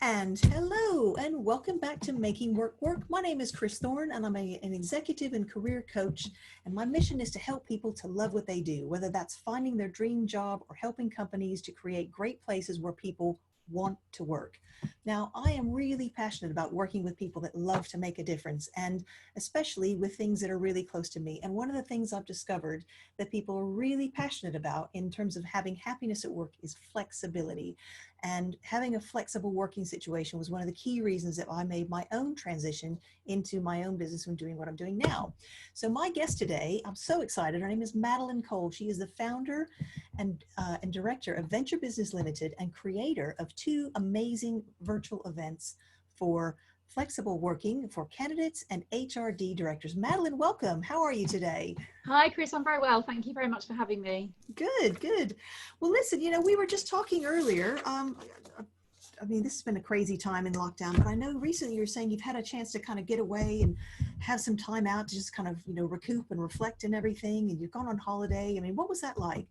And hello, and welcome back to Making Work Work. My name is Chris Thorne, and I'm an executive and career coach. And my mission is to help people to love what they do, whether that's finding their dream job or helping companies to create great places where people want to work. Now, I am really passionate about working with people that love to make a difference, and especially with things that are really close to me. And one of the things I've discovered that people are really passionate about in terms of having happiness at work is flexibility. And having a flexible working situation was one of the key reasons that I made my own transition into my own business and doing what I'm doing now. So my guest today, I'm so excited. Her name is Madeleine Cole. She is the founder and director of Venture Business Ltd and creator of two amazing virtual events for flexible working for candidates and HRD directors. Madeleine, welcome. How are you today? Hi, Chris. I'm very well. Thank you very much for having me. Good, good. Well, listen, we were just talking earlier. I mean, this has been a crazy time in lockdown, but I know recently you were saying you've had a chance to kind of get away and have some time out to just kind of, recoup and reflect and everything. And you've gone on holiday. I mean, what was that like?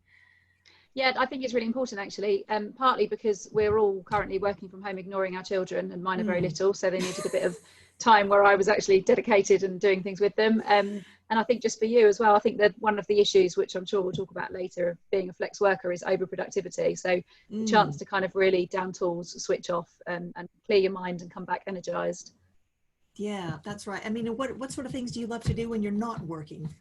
Yeah, I think it's really important actually, partly because we're all currently working from home, ignoring our children, and mine are very little, so they needed a bit of time where I was actually dedicated and doing things with them. And I think just for you as well, I think that one of the issues, which I'm sure we'll talk about later, of being a flex worker is overproductivity. So the chance to kind of really down tools, switch off and clear your mind and come back energized. Yeah, that's right. I mean, what sort of things do you love to do when you're not working?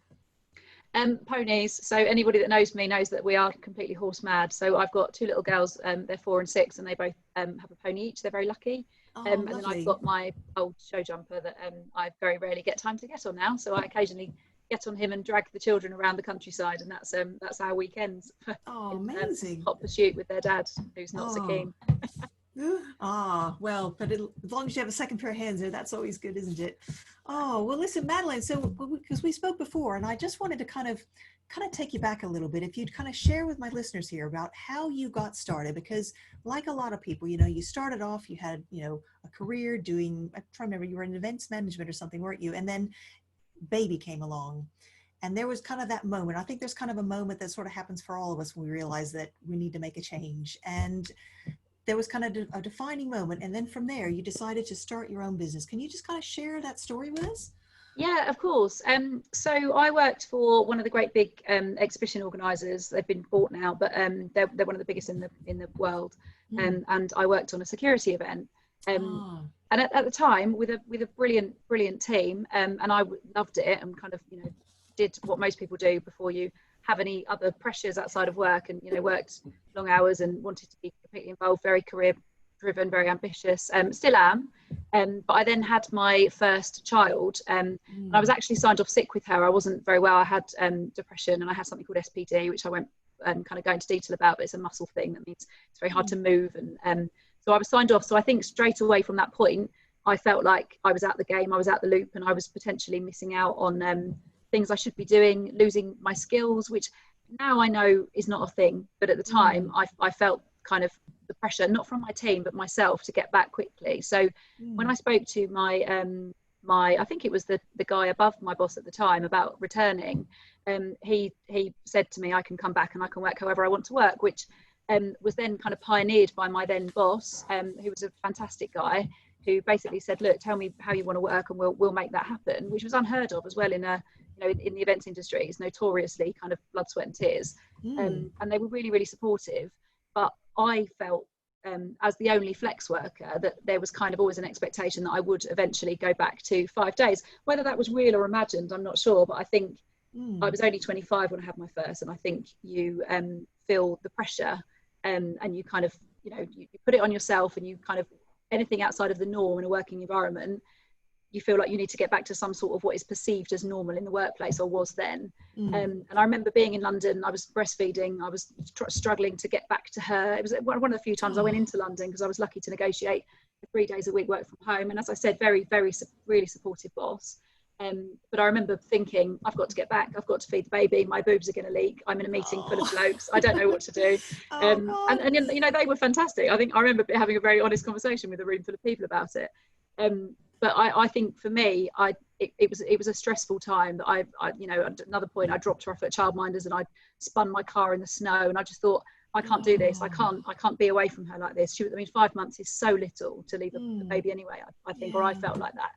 Ponies. So anybody that knows me knows that we are completely horse mad. So I've got two little girls, they're 4 and 6, and they both have a pony each. They're very lucky. And then I've got my old show jumper that I very rarely get time to get on now. So I occasionally get on him and drag the children around the countryside, and that's our weekends. Oh, amazing. Hot pursuit with their dad, who's not so keen. Well, but as long as you have a second pair of hands there, that's always good, isn't it? Oh, well, listen, Madeleine, so because we spoke before, and I just wanted to kind of take you back a little bit, if you'd kind of share with my listeners here about how you got started, because like a lot of people, you started off, you had, a career doing, I'm trying to remember, you were in events management or something, weren't you? And then baby came along. And there was kind of that moment. I think there's kind of a moment that sort of happens for all of us when we realize that we need to make a change. And there was kind of a defining moment. And then from there, you decided to start your own business. Can you just kind of share that story with us? Yeah, of course. So I worked for one of the great big exhibition organisers. They've been bought now, but they're one of the biggest in the world. And I worked on a security event. And at the time, with a brilliant team, and I loved it, and kind of did what most people do before you have any other pressures outside of work, and worked long hours and wanted to be completely involved, very career driven, very ambitious, still am. But I then had my first child, and I was actually signed off sick with her. I wasn't very well. I had depression, and I had something called SPD, which I won't kind of go into detail about, but it's a muscle thing that means it's very hard to move. And so I was signed off. So I think straight away from that point, I felt like I was out the game, I was out the loop, and I was potentially missing out on things I should be doing, losing my skills, which now I know is not a thing. But at the time, I felt kind of the pressure, not from my team, but myself, to get back quickly. So when I spoke to my I think it was the guy above my boss at the time about returning, he said to me, I can come back and I can work however I want to work, which was then kind of pioneered by my then boss, who was a fantastic guy, who basically said, look, tell me how you want to work and we'll make that happen, which was unheard of as well in the events industry. Is notoriously kind of blood, sweat and tears. And they were really, really supportive. But I felt, as the only flex worker, that there was kind of always an expectation that I would eventually go back to 5 days. Whether that was real or imagined, I'm not sure. But I think I was only 25 when I had my first. And I think you feel the pressure, and you kind of, you put it on yourself, and you kind of, anything outside of the norm in a working environment, you feel like you need to get back to some sort of what is perceived as normal in the workplace, or was then. And I remember being in London, I was breastfeeding, I was struggling to get back to her. It was one of the few times I went into London, because I was lucky to negotiate 3 days a week work from home. And as I said, very, very, really supportive boss. But I remember thinking, I've got to get back, I've got to feed the baby, my boobs are going to leak, I'm in a meeting full of blokes, I don't know what to do. And they were fantastic. I think I remember having a very honest conversation with a room full of people about it. But I think for me, it was a stressful time. That at another point, I dropped her off at childminders, and I spun my car in the snow, and I just thought, I can't do this. I can't be away from her like this. I mean, 5 months is so little to leave a baby anyway, I think, or I felt like that.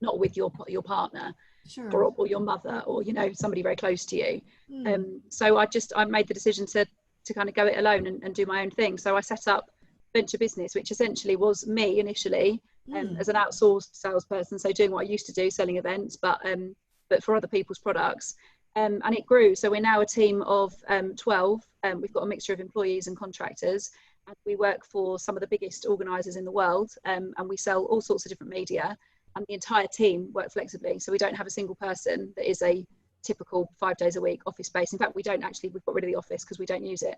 Not with your partner, sure. or your mother, or, you know, somebody very close to you. So I made the decision to kind of go it alone and do my own thing. So I set up Venture Business, which essentially was me initially, as an outsourced salesperson, so doing what I used to do, selling events, but for other people's products. And it grew. So we're now a team of 12. We've got a mixture of employees and contractors, and we work for some of the biggest organisers in the world, and we sell all sorts of different media, and the entire team work flexibly. So we don't have a single person that is a typical 5 days a week office space. In fact, we've got rid of the office because we don't use it.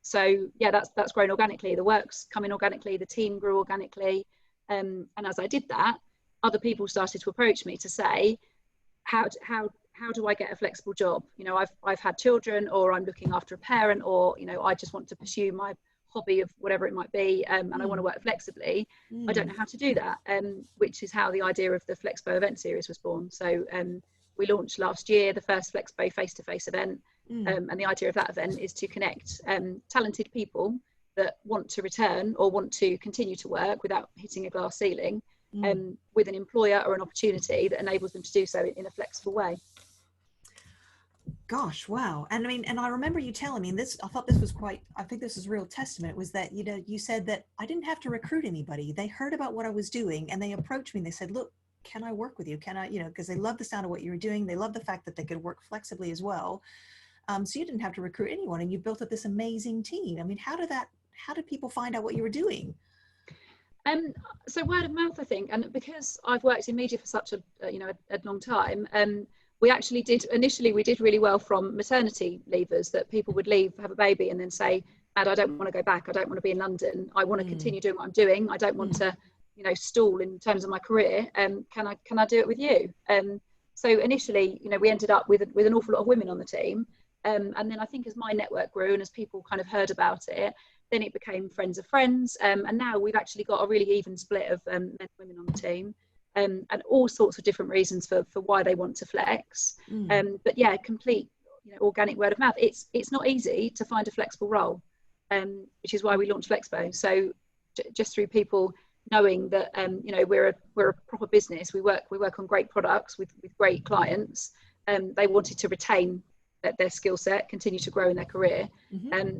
So yeah, that's grown organically. The work's come in organically, the team grew organically. And as I did that, other people started to approach me to say, how do I get a flexible job? You know, I've had children, or I'm looking after a parent, or, you know, I just want to pursue my hobby of whatever it might be, and I want to work flexibly. I don't know how to do that, which is how the idea of the Flexpo event series was born. So we launched last year the first Flexpo face-to-face event, and the idea of that event is to connect talented people that want to return or want to continue to work without hitting a glass ceiling, with an employer or an opportunity that enables them to do so in a flexible way. Gosh, wow. And I mean, and I remember you telling me, and this, I thought this was I think this is real testament, was that, you know, you said that I didn't have to recruit anybody. They heard about what I was doing and they approached me and they said, look, can I work with you? Can I, you know, because they love the sound of what you were doing. They love the fact that they could work flexibly as well. So you didn't have to recruit anyone, and you built up this amazing team. I mean, how did people find out what you were doing? So word of mouth, I think, and because I've worked in media for such a long time, we actually did really well from maternity leavers, that people would leave, have a baby, and then say, Mad, I don't want to go back. I don't want to be in London. I want to continue doing what I'm doing. I don't want to, you know, stall in terms of my career. Can I do it with you? So initially, you know, we ended up with an awful lot of women on the team. And then I think as my network grew and as people kind of heard about it, then it became friends of friends. And now we've actually got a really even split of men and women on the team. And all sorts of different reasons for why they want to flex. But yeah, complete, you know, organic word of mouth. It's not easy to find a flexible role, which is why we launched Flexpo. So just through people knowing that, you know, we're a proper business. We work on great products with great clients. They wanted to retain their skill set, continue to grow in their career.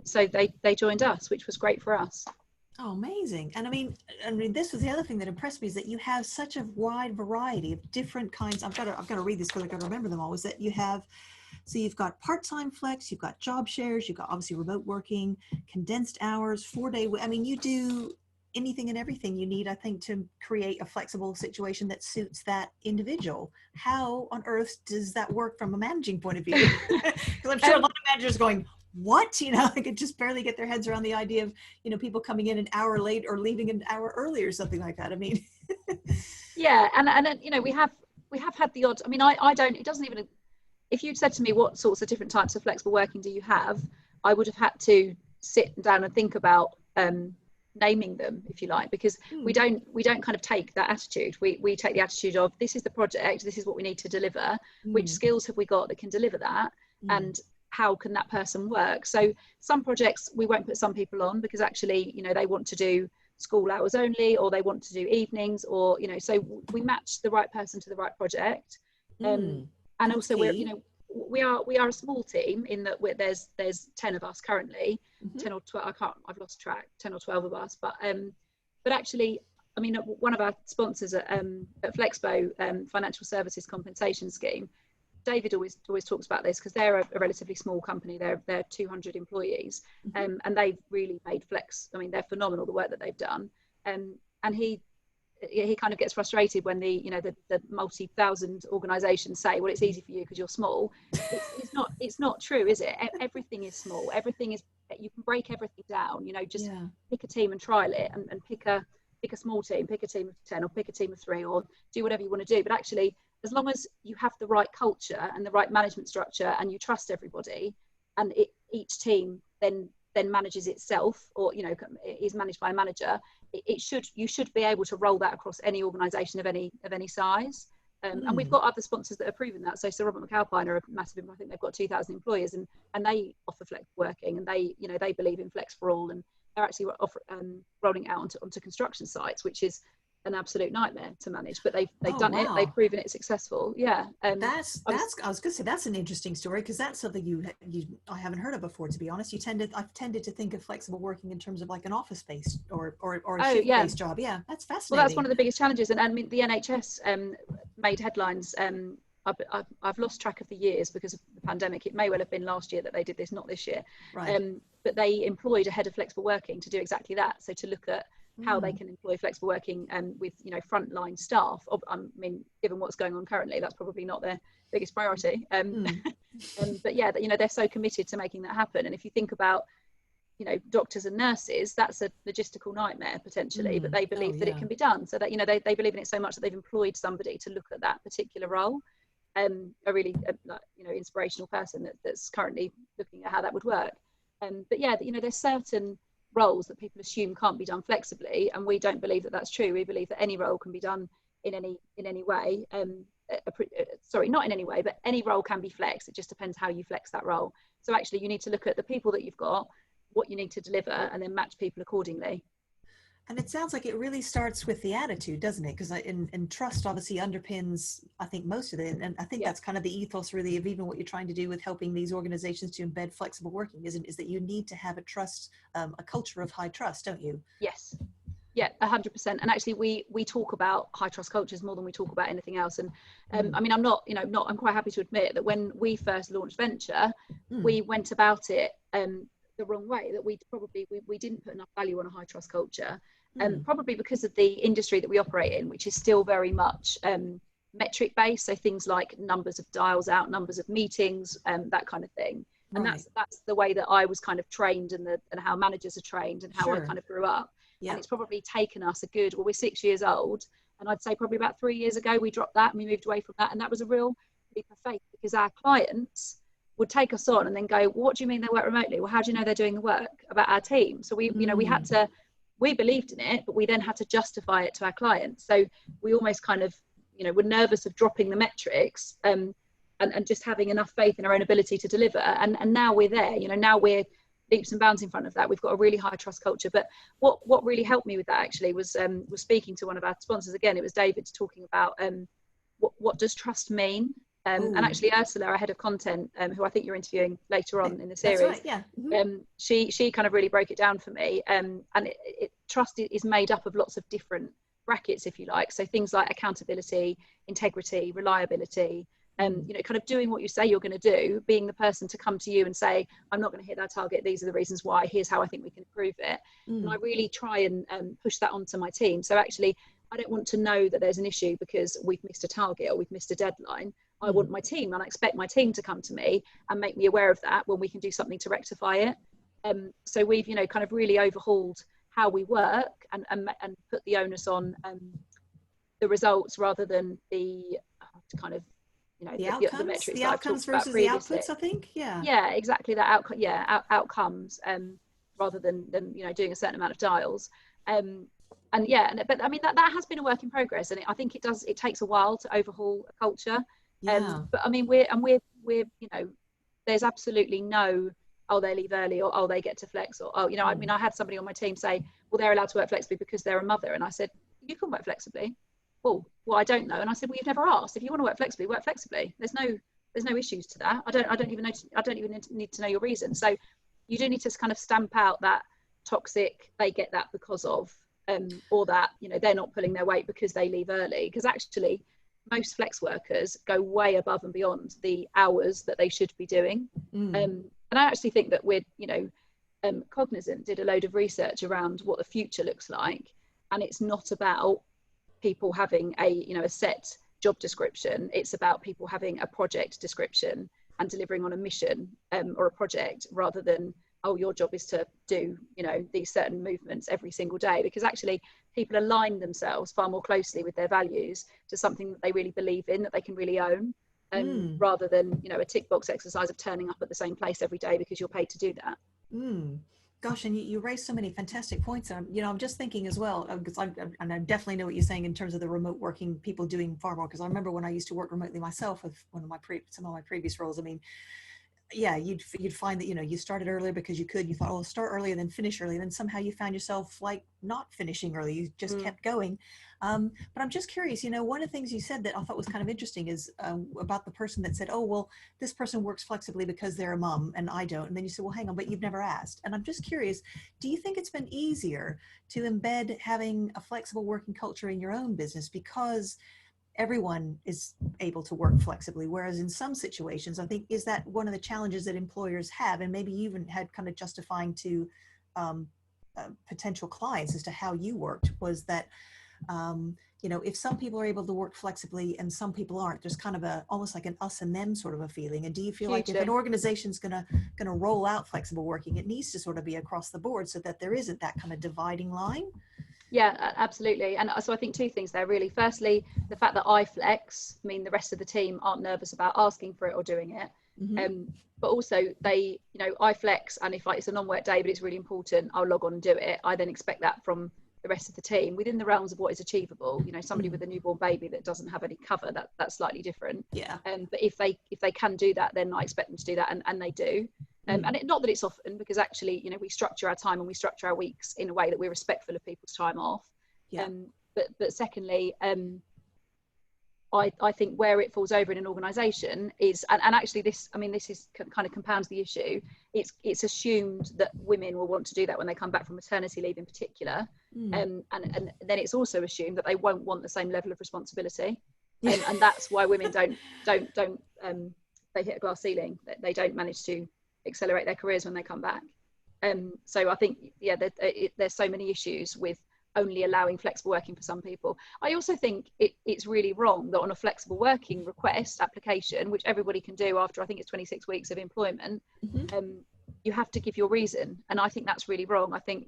So they joined us, which was great for us. Oh, amazing. And I mean, this was the other thing that impressed me, is that you have such a wide variety of different kinds. I've got to read this because I've got to remember them all. Is that you have, so you've got part-time flex, you've got job shares, you've got obviously remote working, condensed hours, 4-day. I mean, you do anything and everything you need, I think, to create a flexible situation that suits that individual. How on earth does that work from a managing point of view? Because I'm sure a lot of managers going, what, you know, they could just barely get their heads around the idea of, you know, people coming in an hour late or leaving an hour early or something like that. I mean, yeah, and you know, we have had the odd. I mean, I don't. It doesn't even. If you'd said to me what sorts of different types of flexible working do you have, I would have had to sit down and think about naming them, if you like, because we don't kind of take that attitude. We take the attitude of, this is the project, this is what we need to deliver. Which skills have we got that can deliver that, and how can that person work? So some projects we won't put some people on because actually, you know, they want to do school hours only, or they want to do evenings, or, you know, so we match the right person to the right project. And also we are a small team in that there's 10 of us currently, 10 or 12, I've lost track, 10 or 12 of us, but actually, I mean, one of our sponsors at Flexpo, Financial Services Compensation Scheme, David always talks about this, because they're a relatively small company. They're 200 employees, and they've really made flex. I mean, they're phenomenal, the work that they've done. And he kind of gets frustrated when the multi-thousand organisations say, well, it's easy for you because you're small. It's not true, is it? Everything is small. Everything is, you can break everything down. You know, just pick a team and trial it, and pick a small team, pick a team of 10, or pick a team of 3, or do whatever you want to do. But actually, as long as you have the right culture and the right management structure, and you trust everybody, and each team then manages itself, or, you know, is managed by a manager, you should be able to roll that across any organisation of any size. And we've got other sponsors that are proving that. So Sir Robert McAlpine are a massive, I think they've got 2,000 employers, and they offer flex working, and they believe in flex for all, and they're actually rolling it out onto construction sites, which is an absolute nightmare to manage, but they've done it. They've proven it successful. Yeah. That's I was gonna say that's an interesting story, because that's something I haven't heard of before, to be honest. I've tended to think of flexible working in terms of like an office based or a shift based job. Yeah, that's fascinating. Well, that's one of the biggest challenges, and I mean the NHS made headlines. I've lost track of the years because of the pandemic. It may well have been last year that they did this, not this year. Right. But they employed a head of flexible working to do exactly that. So to look at how they can employ flexible working with frontline staff. I mean, given what's going on currently, that's probably not their biggest priority. But yeah, they're so committed to making that happen. And if you think about doctors and nurses, that's a logistical nightmare potentially, but they believe that it can be done. So that they believe in it so much that they've employed somebody to look at that particular role. A really inspirational person that's currently looking at how that would work. But yeah, there's certain roles that people assume can't be done flexibly, and we don't believe that that's true. We believe that any role can be done in any way. Sorry, not in any way, but any role can be flexed. It just depends how you flex that role. So actually you need to look at the people that you've got, what you need to deliver, and then match people accordingly. And it sounds like it really starts with the attitude, doesn't it? Because and trust obviously underpins, I think, most of it. And I think that's kind of the ethos really of even what you're trying to do with helping these organizations to embed flexible working, is that you need to have a culture of high trust, don't you? Yes. Yeah, 100%. And actually we talk about high trust cultures more than we talk about anything else. And I mean, I'm quite happy to admit that when we first launched Venture, we went about it the wrong way, that we didn't put enough value on a high trust culture, probably because of the industry that we operate in, which is still very much metric based. So things like numbers of dials out, numbers of meetings, that kind of thing. And that's the way that I was kind of trained, and how managers are trained, and how I kind of grew up. And it's probably taken us we're 6 years old, and I'd say probably about 3 years ago we dropped that and we moved away from that. And that was a real leap of faith, because our clients would take us on and then go, well, what do you mean they work remotely? Well, how do you know they're doing the work about our team? So we believed in it, but we then had to justify it to our clients. So we almost kind of, were nervous of dropping the metrics and just having enough faith in our own ability to deliver. And now we're there, now we're leaps and bounds in front of that. We've got a really high trust culture. But what really helped me with that actually was speaking to one of our sponsors. Again, it was David, talking about what does trust mean? And actually Ursula, our head of content, who I think you're interviewing later on in the series, that's right, she kind of really broke it down for me. And trust is made up of lots of different brackets, if you like. So things like accountability, integrity, reliability, kind of doing what you say you're going to do, being the person to come to you and say, I'm not going to hit that target, these are the reasons why, here's how I think we can improve it. And I really try and push that onto my team. So actually I don't want to know that there's an issue because we've missed a target or we've missed a deadline. I want my team, and I expect my team to come to me and make me aware of that when we can do something to rectify it. So we've, kind of really overhauled how we work and put the onus on the results rather than the kind of, the outcomes, the metrics the outcomes versus the outputs, I think. Yeah, exactly. That outcome, outcomes rather than doing a certain amount of dials. But I mean that has been a work in progress, and I think it takes a while to overhaul a culture. But I mean we're there's absolutely no they leave early, or they get to flex, or I mean I had somebody on my team say, well, they're allowed to work flexibly because they're a mother, and I said, you can work flexibly. Well, I don't know. And I said, well, you've never asked. If you want to work flexibly, work flexibly. There's no issues to that. I don't even need to know your reason. So you do need to kind of stamp out that toxic, they get that because of or that they're not pulling their weight because they leave early, because actually most flex workers go way above and beyond the hours that they should be doing. And I actually think that we're Cognizant did a load of research around what the future looks like, and it's not about people having a set job description. It's about people having a project description and delivering on a mission or a project, rather than your job is to do these certain movements every single day, because actually people align themselves far more closely with their values to something that they really believe in, that they can really own, rather than a tick box exercise of turning up at the same place every day because you're paid to do that. Gosh, and you raised so many fantastic points. I'm just thinking as well, because and I definitely know what you're saying in terms of the remote working, people doing far more. Because I remember when I used to work remotely myself with some of my previous roles. I mean, yeah, you'd find that, you started earlier because you could. You thought, oh, I'll start earlier, then finish early. Then somehow you found yourself like not finishing early. You just kept going. But I'm just curious, one of the things you said that I thought was kind of interesting is about the person that said, oh, well, this person works flexibly because they're a mom and I don't. And then you said, well, hang on, but you've never asked. And I'm just curious, do you think it's been easier to embed having a flexible working culture in your own business because everyone is able to work flexibly, whereas in some situations, I think, is that one of the challenges that employers have, and maybe you even had kind of justifying to potential clients as to how you worked, was that if some people are able to work flexibly and some people aren't, there's kind of almost like an us and them sort of a feeling. And do you feel like if an organization's gonna roll out flexible working, it needs to sort of be across the board so that there isn't that kind of dividing line? Yeah, absolutely. And so I think two things there really. Firstly, the fact that I flex mean the rest of the team aren't nervous about asking for it or doing it. But also I flex, and if it's a non-work day but it's really important, I'll log on and do it. I then expect that from the rest of the team within the realms of what is achievable. Somebody with a newborn baby that doesn't have any cover, that's slightly different. Yeah. But if they can do that, then I expect them to do that, and they do. And not that it's often, because actually, we structure our time and we structure our weeks in a way that we're respectful of people's time off. Yeah. But secondly, I think where it falls over in an organisation is, and actually this is kind of compounds the issue. It's assumed that women will want to do that when they come back from maternity leave in particular, and then it's also assumed that they won't want the same level of responsibility, and that's why women don't they hit a glass ceiling. They don't manage to accelerate their careers when they come back. So I think there's so many issues with only allowing flexible working for some people. I also think it's really wrong that on a flexible working request application, which everybody can do after I think it's 26 weeks of employment, you have to give your reason, and I think that's really wrong. I think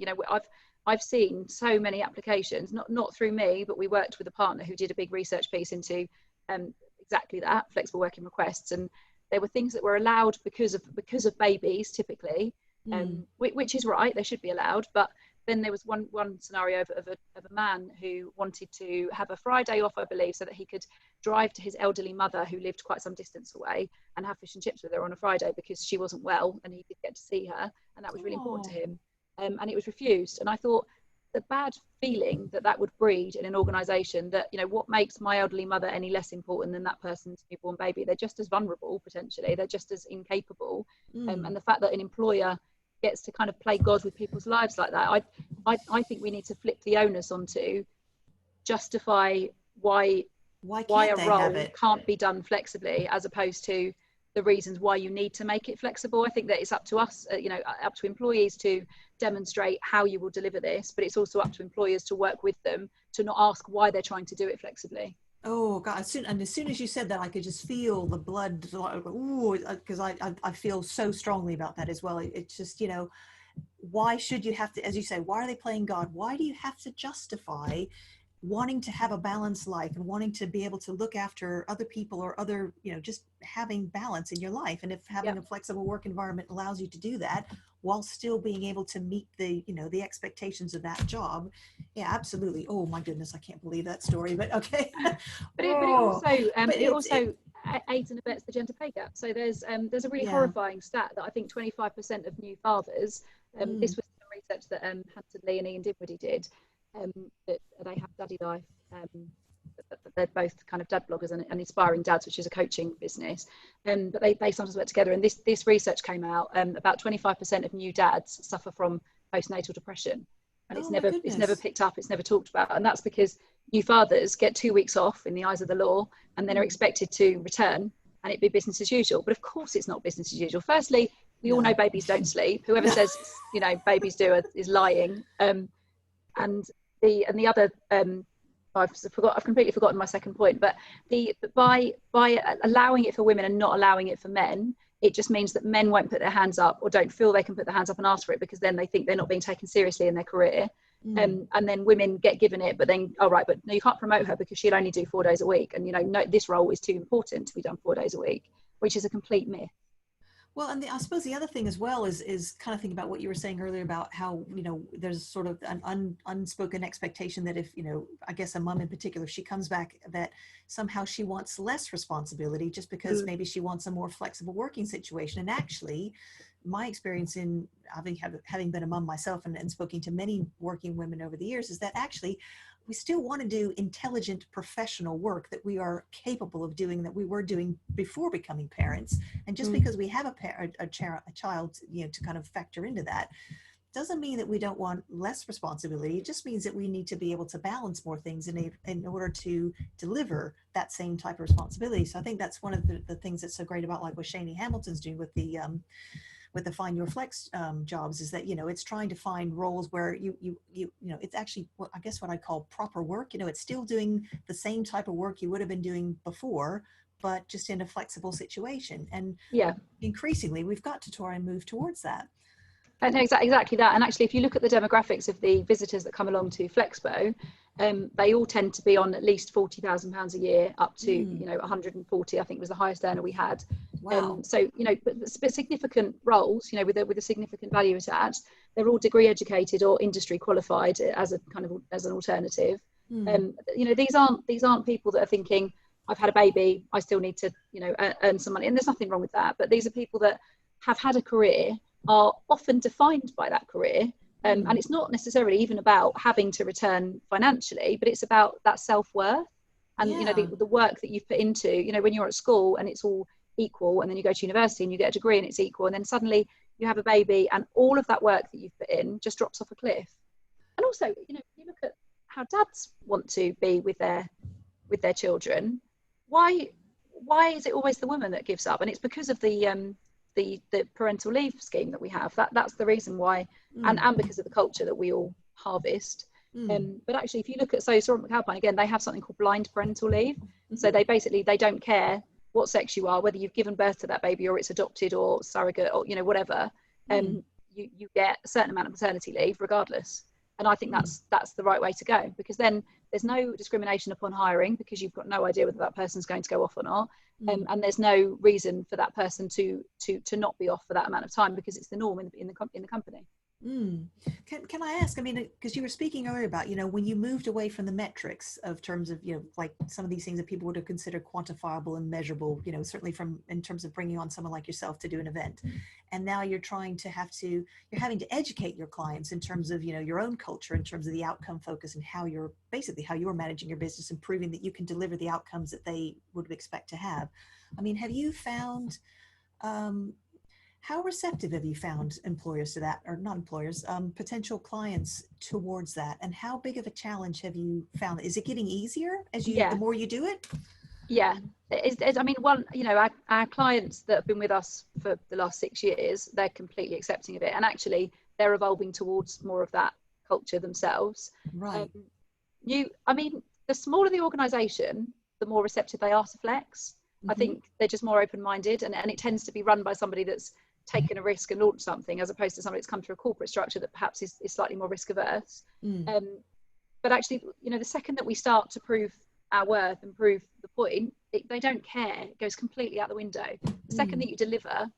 I've seen so many applications, not through me, but we worked with a partner who did a big research piece into exactly that, flexible working requests, and there were things that were allowed because of babies typically, which is right, they should be allowed. But then there was one scenario of a man who wanted to have a Friday off, I believe, so that he could drive to his elderly mother who lived quite some distance away and have fish and chips with her on a Friday because she wasn't well and he could get to see her, and that was really important to him. And it was refused. And I thought the bad feeling that would breed in an organisation, that what makes my elderly mother any less important than that person's newborn baby? They're just as vulnerable, potentially, they're just as incapable. And the fact that an employer gets to kind of play God with people's lives like that, I think we need to flip the onus onto justify why a role can't be done flexibly, as opposed to the reasons why you need to make it flexible. I think that it's up to us, up to employees to demonstrate how you will deliver this, but it's also up to employers to work with them to not ask why they're trying to do it flexibly. Oh God! As soon as you said that, I could just feel the blood. Because I feel so strongly about that as well. It's just, why should you have to, as you say, why are they playing God? Why do you have to justify wanting to have a balanced life and wanting to be able to look after other people or other, just having balance in your life? And if having a flexible work environment allows you to do that while still being able to meet the, the expectations of that job. Yeah, absolutely. Oh my goodness, I can't believe that story, but okay. But it also aids and abets the gender pay gap. So there's a really horrifying stat that I think 25% of new fathers, this was some research that Hanson Lee and Ian Dinwiddie did, that they have Daddy Life, they're both kind of dad bloggers and Inspiring Dads, which is a coaching business, but they sometimes work together, and this research came out, about 25% of new dads suffer from postnatal depression, and it's never picked up, it's never talked about. And that's because new fathers get 2 weeks off in the eyes of the law, and then are expected to return and it be business as usual. But of course it's not business as usual. Firstly, we all know babies don't sleep. Whoever says babies do is lying. And the other I've completely forgotten my second point, but by allowing it for women and not allowing it for men, it just means that men won't put their hands up or don't feel they can put their hands up and ask for it, because then they think they're not being taken seriously in their career. And then women get given it, but then, oh right, but no, you can't promote her because she'll only do 4 days a week, and no, this role is too important to be done 4 days a week, which is a complete myth. Well, and I suppose the other thing as well is kind of thinking about what you were saying earlier about how, there's sort of an unspoken expectation that if, I guess a mom in particular, she comes back, that somehow she wants less responsibility just because maybe she wants a more flexible working situation. And actually, my experience in having been a mom myself and spoken to many working women over the years is that actually we still want to do intelligent professional work that we are capable of doing, that we were doing before becoming parents. And just because we have a child, to kind of factor into that, doesn't mean that we don't want less responsibility. It just means that we need to be able to balance more things in order to deliver that same type of responsibility. So I think that's one of the things that's so great about like what Shani Hamilton's doing with the Find Your Flex jobs, is that, it's trying to find roles where it's actually I guess what I call proper work. It's still doing the same type of work you would have been doing before, but just in a flexible situation. And increasingly we've got to try and move towards that. And exactly that. And actually, if you look at the demographics of the visitors that come along to Flexpo, they all tend to be on at least £40,000 a year, up to 140. I think was the highest earner we had. Wow. So but significant roles, with a significant value attached. They're all degree educated or industry qualified as an alternative. These aren't people that are thinking, I've had a baby, I still need to earn some money. And there's nothing wrong with that. But these are people that have had a career, are often defined by that career, and it's not necessarily even about having to return financially, but it's about that self-worth and the work that you've put into, when you're at school and it's all equal, and then you go to university and you get a degree and it's equal, and then suddenly you have a baby and all of that work that you've put in just drops off a cliff. And also, you look at how dads want to be with their children. Why is it always the woman that gives up? And it's because of the parental leave scheme that we have. That's the reason why, and because of the culture that we all harvest. But actually, if you look at Soren McAlpine, again, they have something called blind parental leave. So they don't care what sex you are, whether you've given birth to that baby or it's adopted or surrogate or whatever. You get a certain amount of maternity leave regardless. And I think that's the right way to go, because then there's no discrimination upon hiring, because you've got no idea whether that person's going to go off or not. And there's no reason for that person to not be off for that amount of time, because it's the norm in the company. Can I ask, because you were speaking earlier about, when you moved away from the metrics of terms of, like some of these things that people would have considered quantifiable and measurable, certainly in terms of bringing on someone like yourself to do an event. And now you're having to educate your clients in terms of, your own culture, in terms of the outcome focus and how you're managing your business and proving that you can deliver the outcomes that they would expect to have. Have you found, how receptive have you found employers to that, or not employers, potential clients towards that? And how big of a challenge have you found? Is it getting easier the more you do it? Yeah, our clients that have been with us for the last 6 years, they're completely accepting of it. And actually, they're evolving towards more of that culture themselves. Right. The smaller the organisation, the more receptive they are to flex. I think they're just more open-minded, and it tends to be run by somebody that's taken a risk and launched something, as opposed to somebody that's come through a corporate structure that perhaps is slightly more risk averse. But actually, the second that we start to prove our worth and prove the point, they don't care. It goes completely out the window. The second that you deliver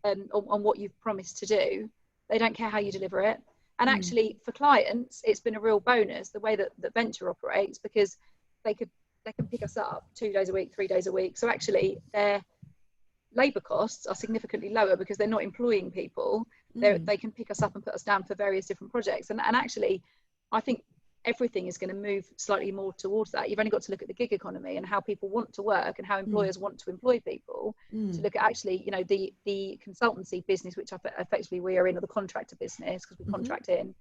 on what you've promised to do, they don't care how you deliver it. And actually, for clients, it's been a real bonus the way that Venture operates, because they can pick us up 2 days a week, 3 days a week. So actually, their labour costs are significantly lower because they're not employing people. They can pick us up and put us down for various different projects. And actually, I think everything is going to move slightly more towards that. You've only got to look at the gig economy and how people want to work and how employers want to employ people, to look at actually, the consultancy business, which effectively we are in, or the contractor business, because we contract in,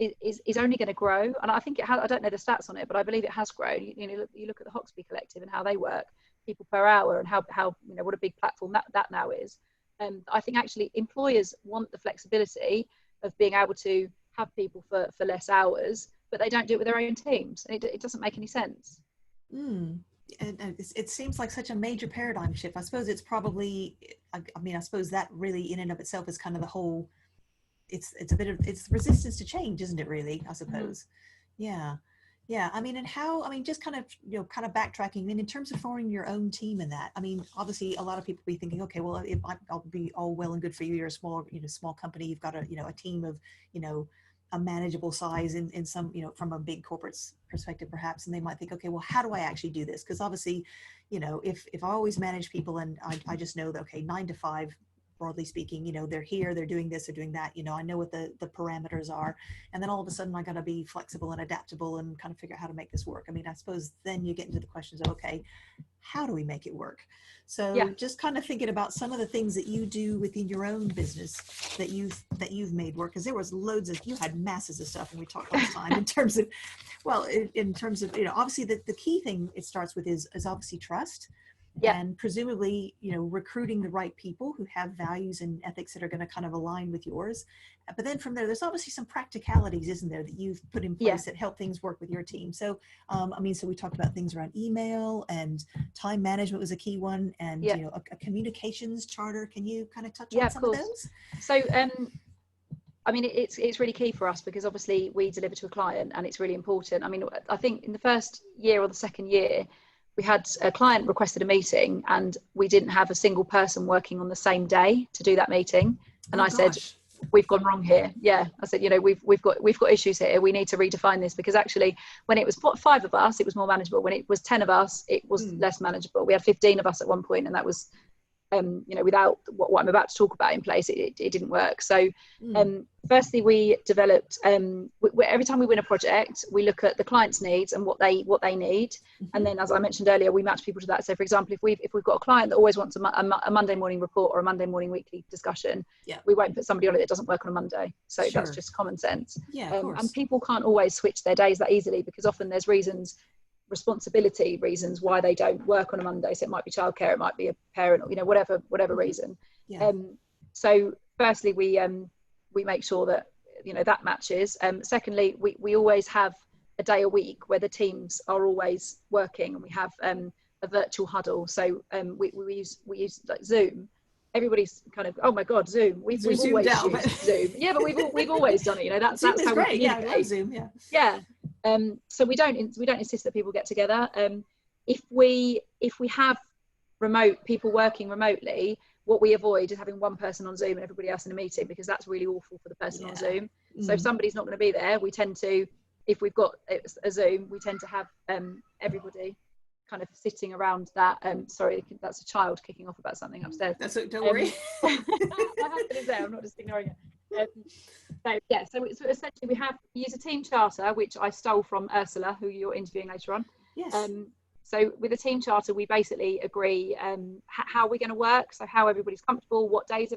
is only going to grow. And I think I don't know the stats on it, but I believe it has grown. You look at the Hoxby Collective and how they work, people per hour, and how what a big platform that now is. I think actually employers want the flexibility of being able to have people for less hours, but they don't do it with their own teams, and it doesn't make any sense. And it seems like such a major paradigm shift. I suppose it's probably, I suppose that really in and of itself is kind of the whole, it's a bit of, it's resistance to change, isn't it really, I suppose? Yeah. Yeah, I mean, and how, I mean, just kind of, kind of backtracking, I mean, in terms of forming your own team in that, I mean, obviously a lot of people be thinking, okay, well, if I'll be all well and good for you. You're a small, small company. You've got a team of, a manageable size in some, from a big corporate perspective, perhaps. And they might think, okay, well, how do I actually do this? Because obviously, if I always manage people and I just know that, okay, 9 to 5, broadly speaking, they're here, they're doing this, they're doing that, I know what the parameters are. And then all of a sudden I got to be flexible and adaptable and kind of figure out how to make this work. I mean, I suppose then you get into the questions of, okay, how do we make it work? So just kind of thinking about some of the things that you do within your own business that you've made work, because there was loads of, you had masses of stuff, and we talked all the time in terms of, well, in terms of, obviously the key thing it starts with is obviously trust. And presumably, recruiting the right people who have values and ethics that are going to kind of align with yours. But then from there, there's obviously some practicalities, isn't there, that you've put in place that help things work with your team. So, I mean, so we talked about things around email, and time management was a key one, and, a communications charter. Can you kind of touch on some of those? So, I mean, it's really key for us, because obviously we deliver to a client and it's really important. I mean, I think in the first year or the second year, we had a client requested a meeting and we didn't have a single person working on the same day to do that meeting. And I said, we've gone wrong here. Yeah. I said, we've got issues here. We need to redefine this, because actually when it was 5 of us, it was more manageable. When it was 10 of us, it was less manageable. We had 15 of us at one point, and that was, without what I'm about to talk about in place, it didn't work. So firstly, we developed, every time we win a project, we look at the client's needs and what they need. And then, as I mentioned earlier, we match people to that. So for example, if we've got a client that always wants a Monday morning report or a Monday morning weekly discussion, we won't put somebody on it that doesn't work on a Monday. So that's just common sense. And people can't always switch their days that easily, because often there's responsibility reasons why they don't work on a Monday. So it might be childcare, it might be a parent, or whatever reason. So firstly, we make sure that that matches. Secondly, we always have a day a week where the teams are always working, and we have a virtual huddle. So we use like Zoom. Everybody's kind of, oh my God, Zoom. We've always used Zoom. Yeah, but we've always done it. That's how we communicate. Yeah, I love Zoom. Yeah. So we don't insist that people get together. If we have remote people working remotely, what we avoid is having one person on Zoom and everybody else in a meeting, because that's really awful for the person on Zoom. So if somebody's not going to be there, we tend to, if we've got a Zoom, we tend to have everybody kind of sitting around that. Sorry, that's a child kicking off about something upstairs. That's it, don't worry. My husband is there, I'm not just ignoring it. So essentially we use a team charter, which I stole from Ursula, who you're interviewing later on. Yes. So with a team charter, we basically agree how we're going to work, so how everybody's comfortable, what days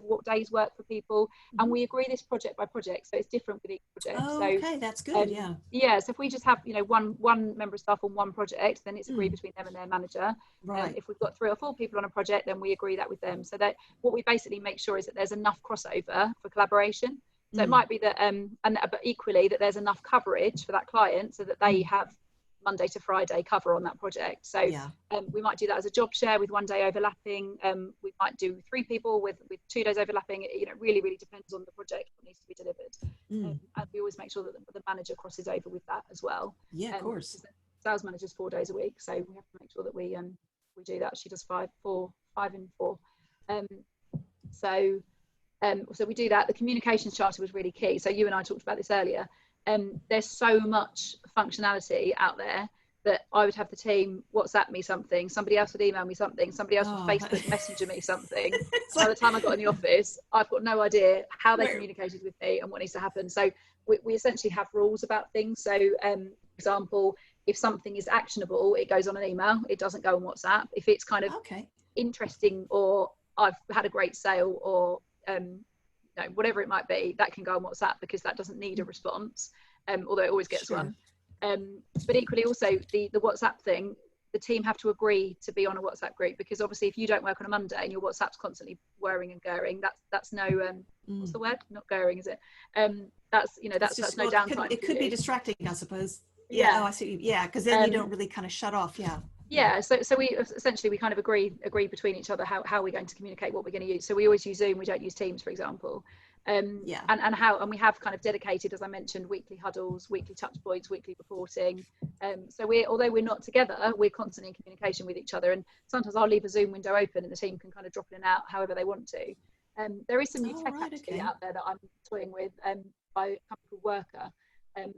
work for people, and we agree this project by project, so it's different with each project. Okay, that's good. So if we just have one member of staff on one project, then it's agreed between them and their manager. Right. If we've got 3 or 4 people on a project, then we agree that with them. So that what we basically make sure is that there's enough crossover for collaboration. So it might be that but equally that there's enough coverage for that client, so that they have Monday to Friday cover on that project. So we might do that as a job share with 1 day overlapping. We might do 3 people with 2 days overlapping. It really depends on the project that needs to be delivered. And we always make sure that the manager crosses over with that as well. Yeah, of course. The sales manager's 4 days a week, so we have to make sure that we do that. She does 5 and 4. So we do that. The communications charter was really key. So you and I talked about this earlier. There's so much functionality out there that I would have the team WhatsApp me something, somebody else would email me something, somebody else would Facebook Messenger me something. By the time I got in the office, I've got no idea how they communicated with me and what needs to happen. So we essentially have rules about things. So for example, if something is actionable, it goes on an email, it doesn't go on WhatsApp. If it's kind of interesting, or I've had a great sale, or whatever it might be, that can go on WhatsApp, because that doesn't need a response, although it always gets one. But equally also the WhatsApp thing, the team have to agree to be on a WhatsApp group, because obviously if you don't work on a Monday and your WhatsApp's constantly whirring and going, that's no what's the word? Not going, is it? That's that's no downtime. It could be distracting, I suppose. Yeah. Oh, I see. Yeah, because then you don't really kind of shut off. So we essentially kind of agree between each other how we're going to communicate, what we're going to use. So we always use Zoom, we don't use Teams, for example. And we have kind of dedicated, as I mentioned, weekly huddles, weekly touch points, weekly reporting. So although we're not together, we're constantly in communication with each other. And sometimes I'll leave a Zoom window open and the team can kind of drop in and out however they want to. There is some new tech out there that I'm toying with by a company called Worker.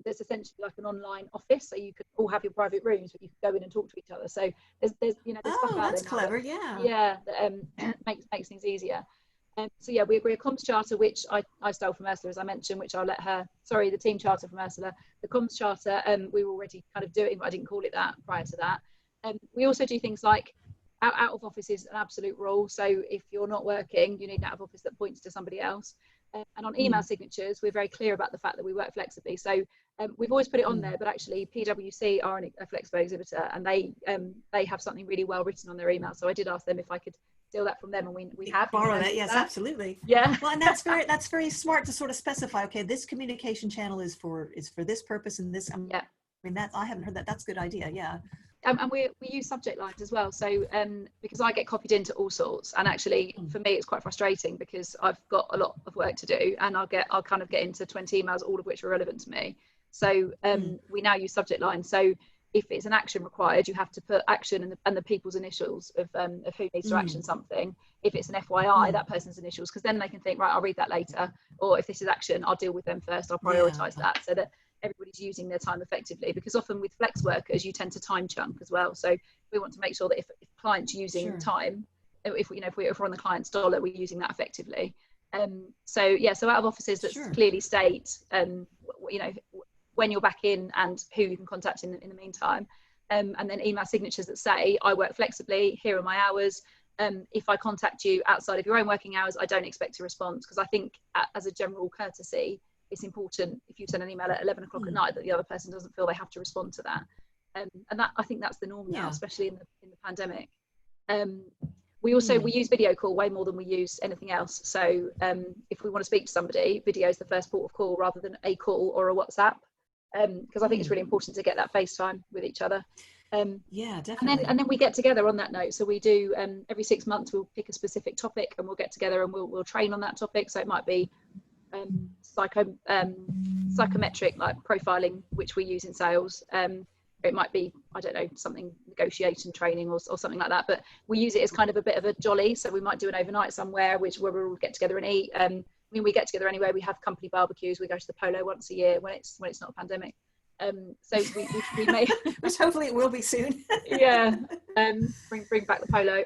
There's essentially like an online office, so you could all have your private rooms, but you can go in and talk to each other. So there's stuff out that's there clever, that makes things easier. So yeah, we agree a comms charter, which I stole from Ursula, as I mentioned, which I'll let her, the team charter from Ursula. The comms charter, we were already kind of doing, but I didn't call it that prior to that. We also do things like out of office is an absolute rule. So if you're not working, you need an out of office that points to somebody else. And on email signatures, we're very clear about the fact that we work flexibly. So we've always put it on there, but actually PwC are a flexible exhibitor, and they have something really well written on their email. So I did ask them if I could steal that from them, and we have borrow it. Yes, absolutely. Yeah. Well, and that's very smart to sort of specify. Okay, this communication channel is for this purpose, and this. Yeah. I mean, I haven't heard that. That's a good idea. Yeah. And we use subject lines as well. So because I get copied into all sorts, and actually for me it's quite frustrating because I've got a lot of work to do, and I'll kind of get into 20 emails, all of which are relevant to me. So we now use subject lines. So if it's an action required, you have to put action and the people's initials of who needs to action something. If it's an FYI, that person's initials, because then they can think, right, I'll read that later. Or if this is action, I'll deal with them first. I'll prioritize that so that everybody's using their time effectively, because often with flex workers you tend to time chunk as well. So we want to make sure that if clients using time, if we're on the client's dollar, we're using that effectively. So out of offices that clearly state when you're back in and who you can contact in the meantime, and then email signatures that say I work flexibly, here are my hours. If I contact you outside of your own working hours, I don't expect a response, because I think as a general courtesy, it's important if you send an email at 11 o'clock at night that the other person doesn't feel they have to respond to that. And that, I think that's the norm now, especially in the pandemic. We use video call way more than we use anything else. So if we want to speak to somebody, video is the first port of call rather than a call or a WhatsApp, because I think it's really important to get that FaceTime with each other. Definitely. And then we get together on that note. So we do every 6 months we'll pick a specific topic and we'll get together and we'll train on that topic. So it might be psychometric, like profiling, which we use in sales. It might be, I don't know, something negotiation training or something like that, but we use it as kind of a bit of a jolly. So we might do an overnight somewhere where we'll get together and eat. We get together anyway. We have company barbecues. We go to the Polo once a year when it's not a pandemic. So we may which hopefully it will be soon. Bring back the Polo.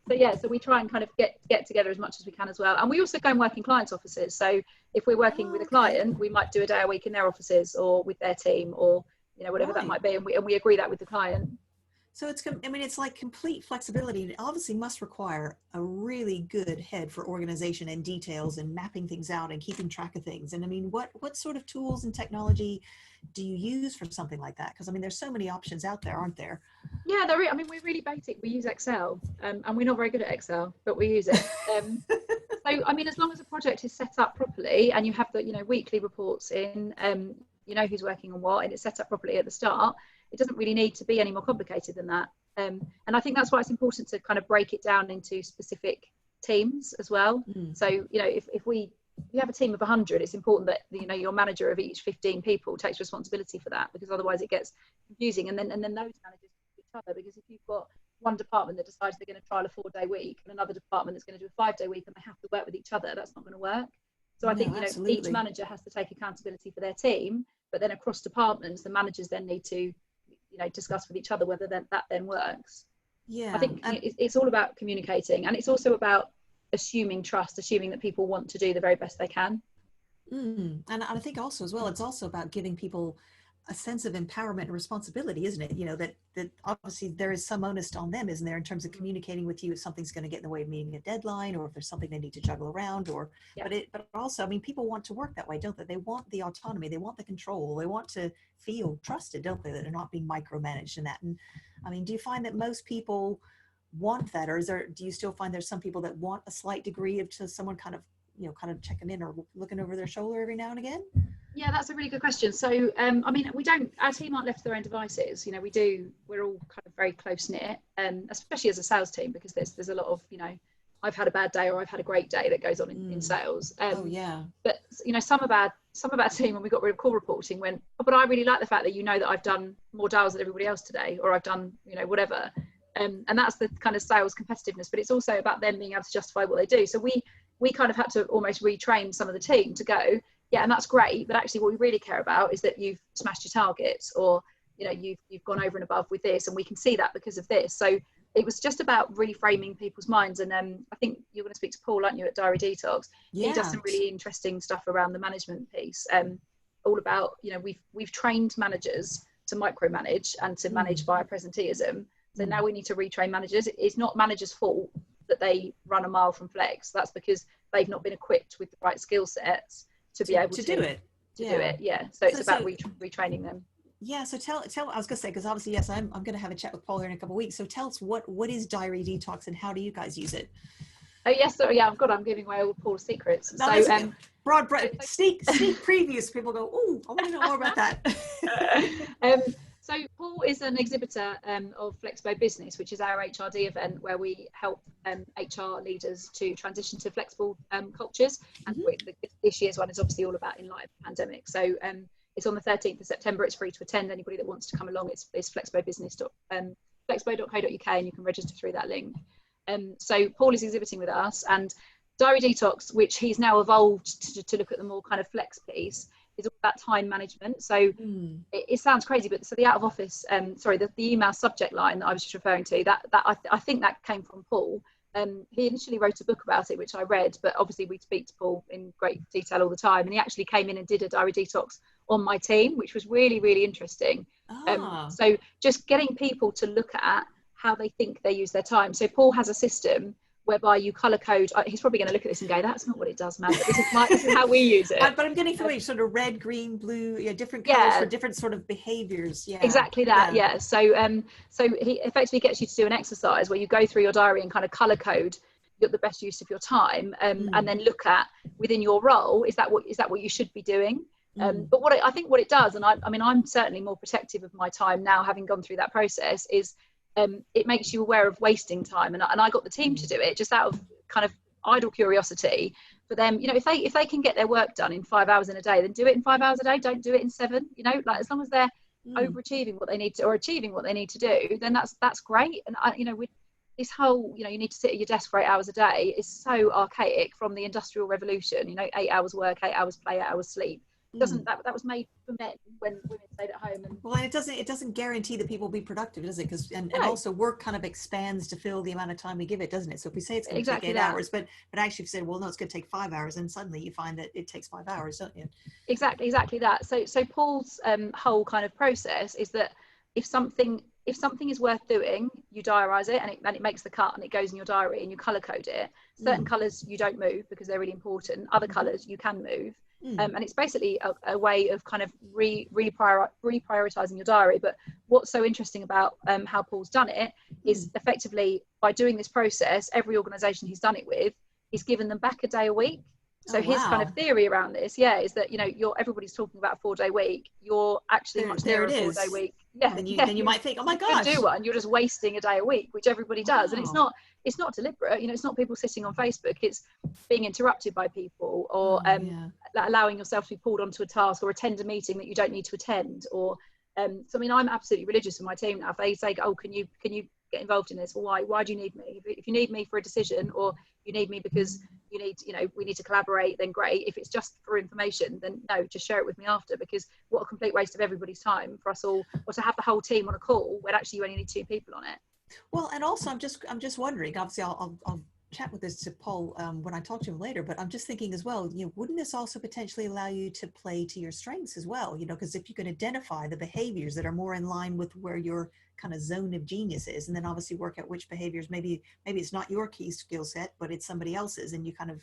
So we try and kind of get together as much as we can as well. And we also go and work in clients' offices. So if we're working with a client, we might do a day a week in their offices or with their team, or whatever that might be. And we agree that with the client. So it's like complete flexibility. It obviously must require a really good head for organization and details and mapping things out and keeping track of things. And what sort of tools and technology do you use for something like that? Because there's so many options out there, aren't there? Yeah, there is. We're really basic. We use Excel, and we're not very good at Excel, but we use it. So as long as a project is set up properly and you have the weekly reports in, who's working on what, and it's set up properly at the start, it doesn't really need to be any more complicated than that. And I think that's why it's important to kind of break it down into specific teams as well. So if you have a team of 100, it's important that your manager of each 15 people takes responsibility for that, because otherwise it gets confusing, and then those managers each other. Because if you've got one department that decides they're going to trial a 4-day week and another department that's going to do a 5-day week, and they have to work with each other, that's not going to work. So I think each manager has to take accountability for their team, but then across departments the managers then need to discuss with each other whether that then works. I think it's all about communicating, and it's also about assuming that people want to do the very best they can. And I think also as well, it's also about giving people a sense of empowerment and responsibility, isn't it? That obviously there is some onus on them, isn't there, in terms of communicating with you if something's going to get in the way of meeting a deadline, or if there's something they need to juggle around, but also, people want to work that way, don't they? They want the autonomy, they want the control, they want to feel trusted, don't they, that they're not being micromanaged in that. And do you find that most people want that, or do you still find there's some people that want a slight degree of someone kind of checking in or looking over their shoulder every now and again? Yeah, that's a really good question. So, our team aren't left to their own devices. We're all kind of very close knit, especially as a sales team, because there's a lot of, I've had a bad day or I've had a great day that goes on in sales. Oh yeah. But you know, some of our team, when we got rid of call reporting, went, oh, but I really like the fact that you know that I've done more dials than everybody else today, or I've done, you know, whatever. And that's the kind of sales competitiveness, but it's also about them being able to justify what they do. So we kind of had to almost retrain some of the team to go, yeah, and that's great, but actually what we really care about is that you've smashed your targets, or you know, you've gone over and above with this, and we can see that because of this. So it was just about reframing people's minds. And I think you're going to speak to Paul, aren't you, at Diary Detox? Yeah. He does some really interesting stuff around the management piece, all about, you know, we've trained managers to micromanage and to manage via presenteeism. So now we need to retrain managers. It's not managers' fault that they run a mile from flex. That's because they've not been equipped with the right skill sets to be able to do it. Do it. Yeah. So it's about retraining them. Yeah. So tell. I was gonna say, because obviously, yes, I'm gonna have a chat with Paul here in a couple of weeks. So tell us what is Diary Detox and how do you guys use it? Oh yes, so yeah, I'm giving away all Paul's secrets. No, so broad sneak previews. People go, oh, I want to know more about that. So Paul is an exhibitor of Flexpo Business, which is our HRD event where we help HR leaders to transition to flexible cultures. And this year's one is obviously all about in light of the pandemic. So it's on the 13th of September. It's free to attend. Anybody that wants to come along, it's flexpobusiness.flexpo.co.uk, and you can register through that link. So Paul is exhibiting with us, and Diary Detox, which he's now evolved to look at the more kind of flex piece, is all about time management. So it sounds crazy, but so the out of office, the email subject line that I was just referring to, that I think that came from Paul. He initially wrote a book about it, which I read, but obviously we speak to Paul in great detail all the time. And he actually came in and did a Diary Detox on my team, which was really, really interesting. So just getting people to look at how they think they use their time. So Paul has a system whereby you color code. He's probably going to look at this and go, that's not what it does, man. But this is how we use it. But I'm getting familiar, sort of red, green, blue, different colors for different sort of behaviors. Yeah, exactly that. Yeah. So he effectively gets you to do an exercise where you go through your diary and kind of color code the best use of your time, and then look at within your role, is that what you should be doing? But I think what it does, and I mean, I'm certainly more protective of my time now, having gone through that process, is it makes you aware of wasting time, and I got the team to do it just out of kind of idle curiosity for them. You know, if they can get their work done in 5 hours in a day, then do it in 5 hours a day. Don't do it in 7. You know, like as long as they're overachieving what they need to, or achieving what they need to do, then that's great. And with this whole, you need to sit at your desk for 8 hours a day is so archaic from the Industrial Revolution. 8 hours work, 8 hours play, 8 hours sleep. That was made for men when women stayed at home. And it doesn't guarantee that people will be productive, does it? Because and also work kind of expands to fill the amount of time we give it, doesn't it? So if we say it's going to take 8 hours, but actually if you said, well, no, it's going to take 5 hours, and suddenly you find that it takes 5 hours, don't you? Exactly that. So Paul's whole kind of process is that if something is worth doing, you diarise it, and it makes the cut, and it goes in your diary, and you colour code it. Certain colours you don't move because they're really important. Other colours you can move. And it's basically a way of kind of reprioritising your diary. But what's so interesting about how Paul's done it is effectively by doing this process, every organisation he's done it with, he's given them back a day a week. So his kind of theory around this, is that everybody's talking about a 4-day week. You're actually much nearer a 4-day week. Then you might think, oh my gosh, do one. You're just wasting a day a week, which everybody does, and it's not deliberate. It's not people sitting on Facebook. It's being interrupted by people, or allowing yourself to be pulled onto a task, or attend a meeting that you don't need to attend, or so I mean, I'm absolutely religious with my team now. If they say, oh, can you get involved in this? Well, why do you need me? If you need me for a decision, or you need me because we need to collaborate, then great. If it's just for information, then no, just share it with me after, because what a complete waste of everybody's time for us all, or to have the whole team on a call when actually you only need 2 people on it. Well, and also I'm just wondering, obviously I'll chat with this to Paul when I talk to him later, but I'm just thinking as well, wouldn't this also potentially allow you to play to your strengths as well? Because if you can identify the behaviors that are more in line with where your kind of zone of genius is, and then obviously work out which behaviors, maybe it's not your key skill set, but it's somebody else's, and you kind of,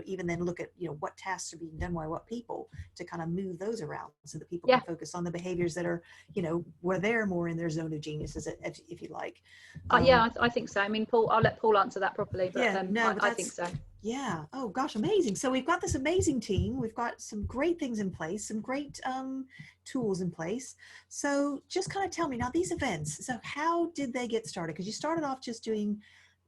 even then look at, what tasks are being done by what people, to kind of move those around so that people can focus on the behaviors that are, where they're more in their zone of genius, if you like. I think so. I mean, Paul, I'll let Paul answer that properly, but I think so. Yeah. Oh gosh, amazing. So we've got this amazing team. We've got some great things in place, some great tools in place. So just kind of tell me now, these events, so how did they get started? Because you started off just doing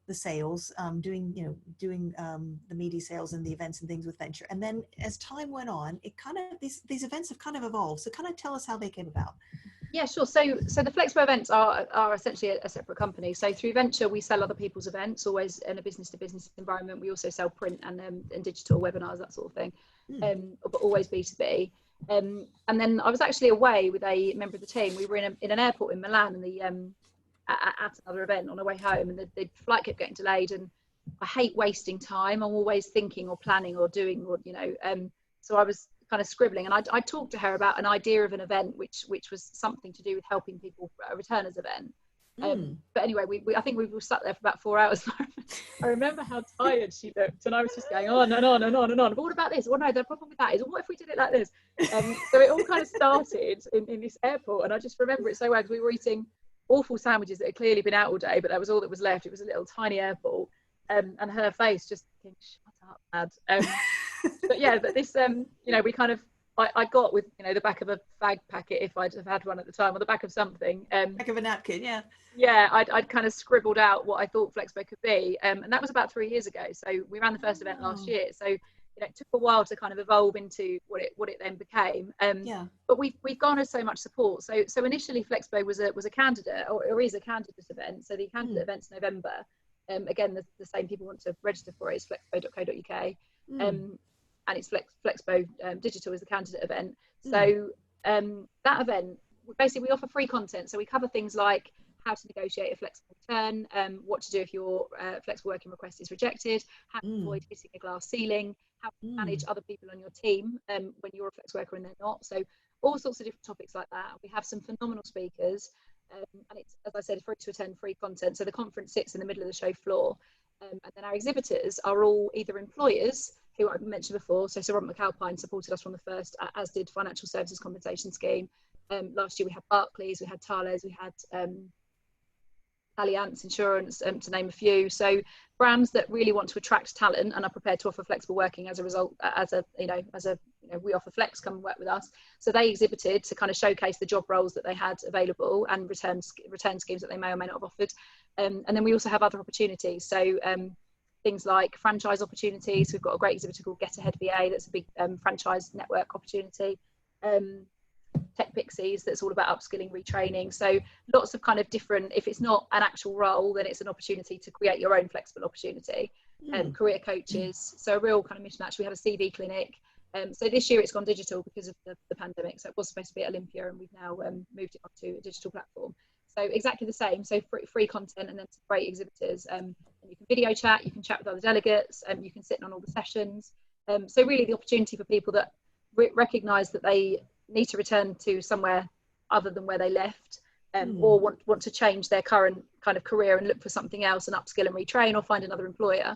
the sales, doing the media sales and the events and things with Venture. And then as time went on, it kind of these events have kind of evolved. So kind of tell us how they came about. Yeah, sure. So the Flexpo events are essentially a separate company. So through Venture, we sell other people's events, always in a business to business environment. We also sell print and digital webinars, that sort of thing, but always B2B. And then I was actually away with a member of the team. We were in an airport in Milan, and at another event on our way home, and the flight kept getting delayed. And I hate wasting time. I'm always thinking or planning or doing, or so I was kind of scribbling, and I talked to her about an idea of an event which was something to do with helping people for a returners event. But anyway, I think we were sat there for about 4 hours. I remember how tired she looked, and I was just going on and on and on and on. But what about this? Well, no, the problem with that is, what if we did it like this? So it all kind of started in this airport, and I just remember it so well, because we were eating awful sandwiches that had clearly been out all day, but that was all that was left. It was a little tiny airport, and her face just thinking, shut up, Mad. But yeah, but this, we kind of, I got with, the back of a fag packet, if I'd have had one at the time, or the back of something. Back of a napkin, yeah. Yeah, I'd kind of scribbled out what I thought Flexpo could be. And that was about 3 years ago. So we ran the first event last year. So, it took a while to kind of evolve into what it then became. But we've garnered so much support. So initially Flexpo was a candidate, or is a candidate event. So the candidate event's November. Again, the same people want to register for it is flexpo.co.uk. And it's Flexpo Digital is the candidate event. So that event, basically we offer free content. So we cover things like how to negotiate a flexible return, what to do if your flexible working request is rejected, how to avoid hitting a glass ceiling, how to manage other people on your team when you're a flex worker and they're not. So all sorts of different topics like that. We have some phenomenal speakers, and it's, as I said, free to attend, free content. So the conference sits in the middle of the show floor. And then our exhibitors are all either employers, who I mentioned before. So Sir Robert McAlpine supported us from the first, as did Financial Services Compensation Scheme. Last year we had Barclays, we had Thales, we had Allianz Insurance, to name a few. So brands that really want to attract talent and are prepared to offer flexible working as a result, we offer flex, come and work with us. So they exhibited to kind of showcase the job roles that they had available and return schemes that they may or may not have offered. And then we also have other opportunities. So things like franchise opportunities. We've got a great exhibitor called Get Ahead VA. That's a big franchise network opportunity. Tech Pixies, that's all about upskilling, retraining. So lots of kind of different, if it's not an actual role, then it's an opportunity to create your own flexible opportunity. Career coaches, so a real kind of mismatch. We have a CV clinic. So this year it's gone digital because of the pandemic. So it was supposed to be at Olympia, and we've now moved it onto a digital platform. So exactly the same. So free content, and then some great exhibitors. And you can video chat, you can chat with other delegates, you can sit on all the sessions. So really the opportunity for people that recognise that they need to return to somewhere other than where they left, or want to change their current kind of career and look for something else and upskill and retrain, or find another employer.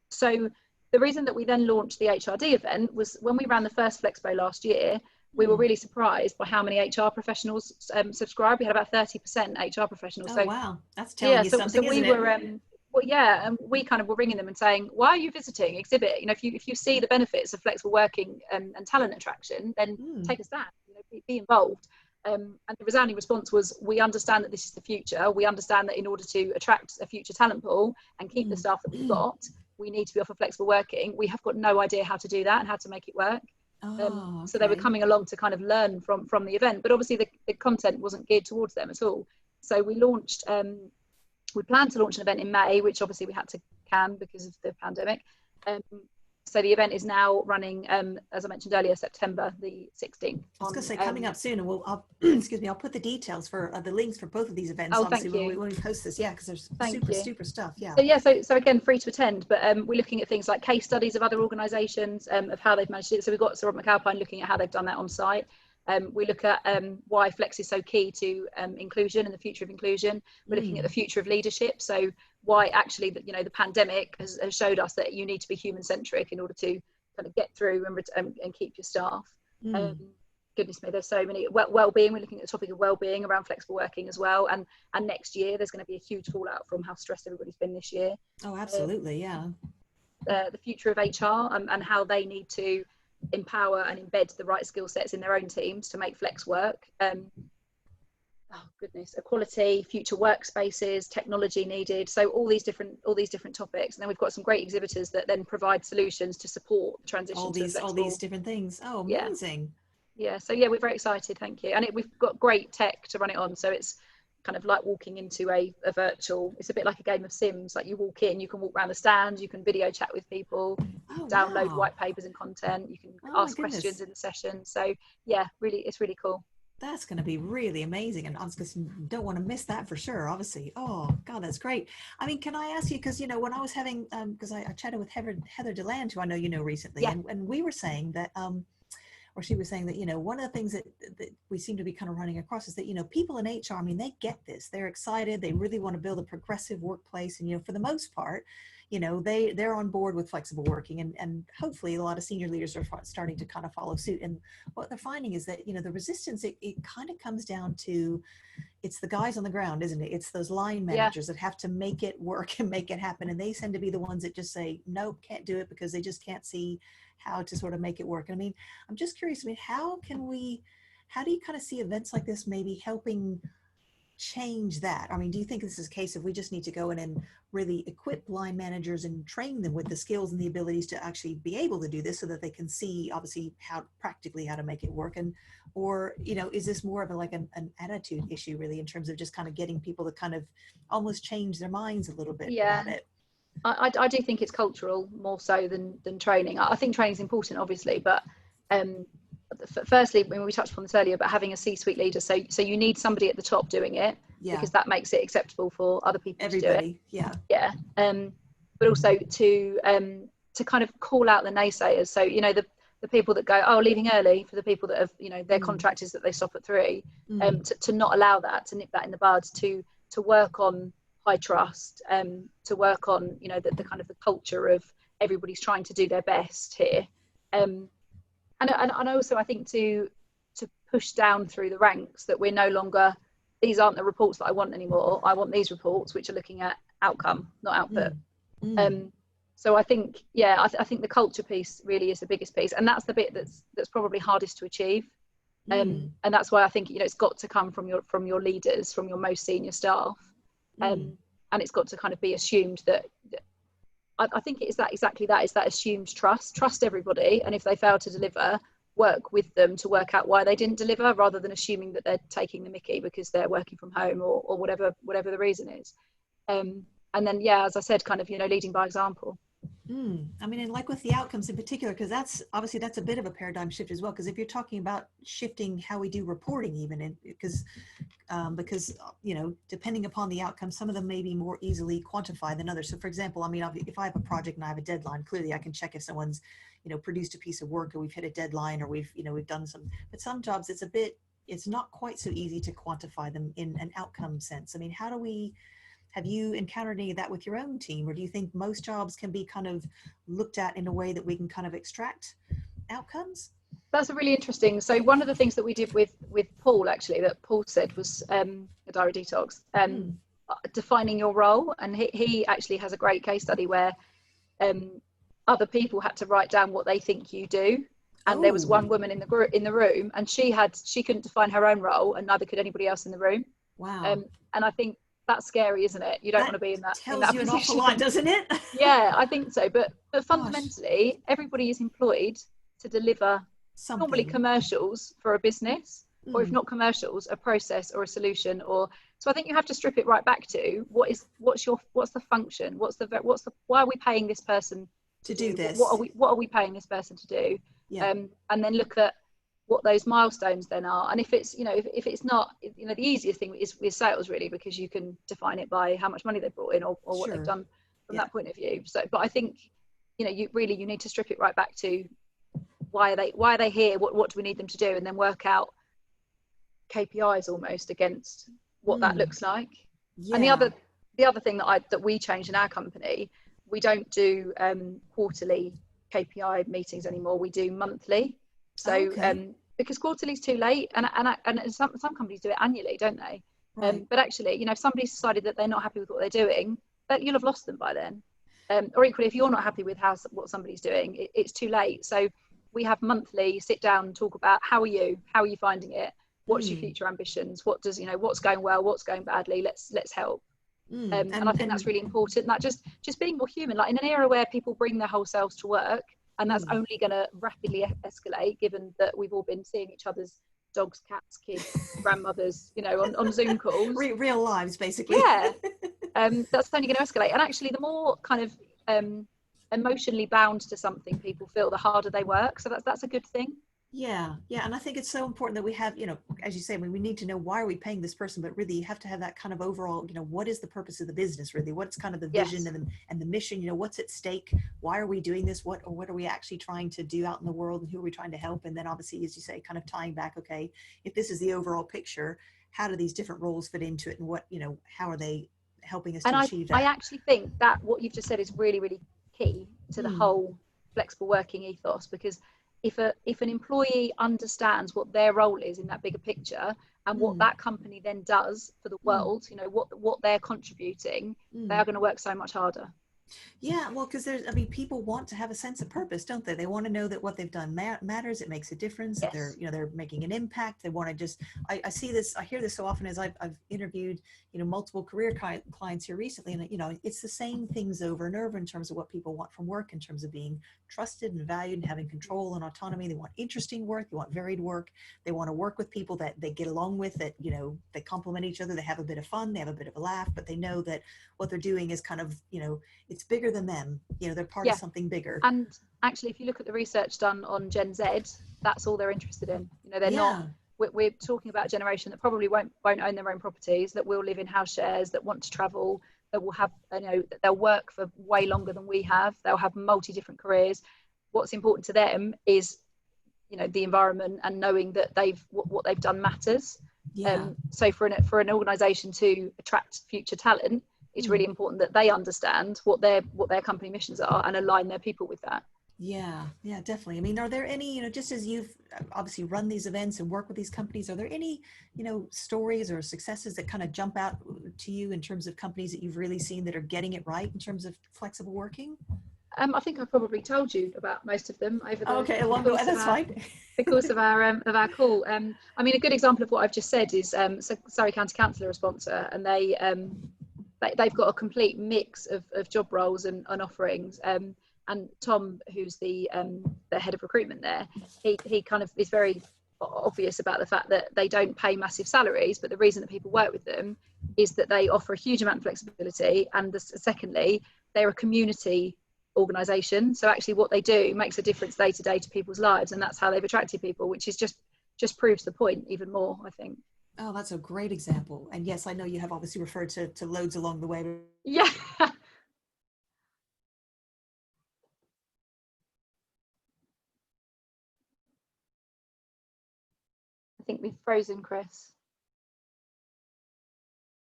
So the reason that we then launched the HRD event was when we ran the first Flexpo last year, we were really surprised by how many HR professionals subscribed. We had about 30% HR professionals. Oh, wow, that's telling you something, so we isn't were, it? Well, yeah, and we kind of were ringing them and saying, why are you visiting exhibit? If you see the benefits of flexible working and talent attraction, then take a stand, be involved. And the resounding response was, we understand that this is the future. We understand that in order to attract a future talent pool and keep the staff that we've got, we need to be offer flexible working. We have got no idea how to do that and how to make it work. So they were coming along to kind of learn from the event, but obviously the content wasn't geared towards them at all. So we launched, we planned to launch an event in May, which obviously we had to can because of the pandemic. So the event is now running, as I mentioned earlier, September the 16th. I was going to say coming up soon, and I'll excuse me, I'll put the details for the links for both of these events. Oh, obviously, thank you. when we post this, yeah, because there's super stuff. Yeah. So again, free to attend, but we're looking at things like case studies of other organisations, of how they've managed it. So we've got Sir Robert McAlpine looking at how they've done that on site. We look at why flex is so key to inclusion and the future of inclusion. We're looking at the future of leadership. So why actually the pandemic has showed us that you need to be human centric in order to kind of get through and keep your staff. Goodness me, there's so many. Well-being, we're looking at the topic of well-being around flexible working as well. And next year there's going to be a huge fallout from how stressed everybody's been this year. Oh, absolutely, yeah. The future of HR and how they need to empower and embed the right skill sets in their own teams to make flex work. oh goodness, equality, future workspaces, technology needed. So all these different topics. And then we've got some great exhibitors that then provide solutions to support the transition to a All flexible. these different things. Oh, Yeah. amazing. Yeah. So yeah, we're very excited. Thank you. And we've got great tech to run it on. So it's kind of like walking into a virtual, it's a bit like a game of Sims. Like you walk in, you can walk around the stand, you can video chat with people, you can download Wow. white papers and content, you can Oh my ask questions goodness. in the session. So yeah, really, it's really cool. That's going to be really amazing. And I just don't want to miss that for sure, obviously. Oh, God, that's great. I mean, can I ask you, because, when I was having, because I chatted with Heather Deland, who I know you know recently, Yeah. and we were saying that, or she was saying that, one of the things that we seem to be kind of running across is that, people in HR, I mean, they get this, they're excited, they really want to build a progressive workplace. And, for the most part, they're on board with flexible working, and hopefully a lot of senior leaders are starting to kind of follow suit. And what they're finding is that, the resistance, it kind of comes down to, it's the guys on the ground, isn't it? It's those line managers that have to make it work and make it happen. And they tend to be the ones that just say, nope, can't do it, because they just can't see how to sort of make it work. And I mean, I'm just curious, I mean, how do you kind of see events like this maybe helping change that? I mean, do you think this is a case of we just need to go in and really equip line managers and train them with the skills and the abilities to actually be able to do this, so that they can see obviously how to make it work? And, or, is this more of an attitude issue really, in terms of just kind of getting people to kind of almost change their minds a little bit about it? I do think it's cultural more so than training. I think training is important, obviously, but firstly, when we touched upon this earlier, but having a C-suite leader, so you need somebody at the top doing it, because that makes it acceptable for other people to do it. But also to kind of call out the naysayers. So the people that go, oh, leaving early, for the people that have their contractors that they stop at 3, to not allow that, to nip that in the bud, to work on high trust, to work on the kind of the culture of everybody's trying to do their best here. And also I think to push down through the ranks, that we're no longer, these aren't the reports that I want anymore. I want these reports which are looking at outcome, not output. So I think, I think the culture piece really is the biggest piece, and that's the bit that's probably hardest to achieve. And that's why I think it's got to come from your leaders, from your most senior staff, and it's got to kind of be assumed that. I think it is exactly that. It's that assumed trust everybody, and if they fail to deliver, work with them to work out why they didn't deliver, rather than assuming that they're taking the mickey because they're working from home or whatever the reason is. And then, as I said, kind of, leading by example. I mean, and like with the outcomes in particular, because that's a bit of a paradigm shift as well. Because if you're talking about shifting how we do reporting, even because depending upon the outcome, some of them may be more easily quantified than others. So for example, I mean, if I have a project and I have a deadline, clearly I can check if someone's produced a piece of work, or we've hit a deadline, or we've done some. But some jobs, it's not quite so easy to quantify them in an outcome sense. I mean, have you encountered any of that with your own team, or do you think most jobs can be kind of looked at in a way that we can kind of extract outcomes? That's a really interesting. So one of the things that we did with Paul, actually, that Paul said was a diary detox, defining your role. And he actually has a great case study where other people had to write down what they think you do. And there was one woman in the room, and she couldn't define her own role, and neither could anybody else in the room. Wow. And I think that's scary, isn't it? You don't want to be in that tells in that you position. An awful lot, doesn't it? Yeah, I think so. But fundamentally, everybody is employed to deliver something. Normally commercials for a business, or if not commercials, a process or a solution. So I think you have to strip it right back to what's the function? Why are we paying this person to do this? What are we paying this person to do? Yeah. And then look at what those milestones then are. And if it's if it's not, the easiest thing is with sales, really, because you can define it by how much money they brought in, or what they've done from that point of view. So but I think you need to strip it right back to why are they here, what do we need them to do, and then work out KPIs almost against what that looks like. And the other thing that we changed in our company, we don't do quarterly KPI meetings anymore. We do monthly. So because quarterly is too late, and some companies do it annually, don't they? Right. But actually, if somebody's decided that they're not happy with what they're doing, you'll have lost them by then. Or equally, if you're not happy with what somebody's doing, it's too late. So we have monthly sit down and talk about how are you finding it, What's your future ambitions? What does, what's going well, what's going badly? Let's help. And I think that's really important. That just being more human, like in an era where people bring their whole selves to work, and that's only going to rapidly escalate, given that we've all been seeing each other's dogs, cats, kids, grandmothers, on Zoom calls. Real lives, basically. Yeah. That's only going to escalate. And actually, the more kind of emotionally bound to something people feel, the harder they work. So that's a good thing. Yeah. And I think it's so important that we have, as you say, we need to know, why are we paying this person, but really you have to have that kind of overall, what is the purpose of the business, really? What's kind of the vision and the mission, what's at stake? Why are we doing this? What are we actually trying to do out in the world, and who are we trying to help? And then obviously, as you say, kind of tying back, okay, if this is the overall picture, how do these different roles fit into it, and what, how are they helping us to achieve that? I actually think that what you've just said is really, really key to the whole flexible working ethos, because if an employee understands what their role is in that bigger picture, and what that company then does for the world, what they're contributing, they are going to work so much harder. Yeah, well, because people want to have a sense of purpose, don't they? They want to know that what they've done matters. It makes a difference. That they're making an impact. They want to just. I see this. I hear this so often as I've interviewed multiple career clients here recently, and it's the same things over and over in terms of what people want from work, in terms of being trusted and valued and having control and autonomy. They want interesting work. They want varied work. They want to work with people that they get along with, that they complement each other. They have a bit of fun. They have a bit of a laugh, but they know that what they're doing is kind of it's bigger than them. They're part of something bigger. And actually, if you look at the research done on Gen Z, that's all they're interested in. They're not. We're talking about a generation that probably won't own their own properties, that will live in house shares, that want to travel, that will have, they'll work for way longer than we have. They'll have multi different careers. What's important to them is, the environment, and knowing that what they've done matters. So for an organisation to attract future talent, it's really important that they understand what their company missions are and align their people with that. Yeah, definitely. I mean, are there any, just as you've obviously run these events and work with these companies, are there any, stories or successes that kind of jump out to you in terms of companies that you've really seen that are getting it right in terms of flexible working? I think I've probably told you about most of them over the course of our call. I mean, a good example of what I've just said is Surrey County Council are a sponsor, and they've got a complete mix of job roles and offerings. And Tom, who's the head of recruitment there, he kind of is very obvious about the fact that they don't pay massive salaries, but the reason that people work with them is that they offer a huge amount of flexibility, and secondly, they're a community organisation. So actually what they do makes a difference day to day to people's lives, and that's how they've attracted people, which is just proves the point even more, I think. Oh, that's a great example. And yes, I know you have obviously referred to loads along the way. Yeah. I think we've frozen Chris.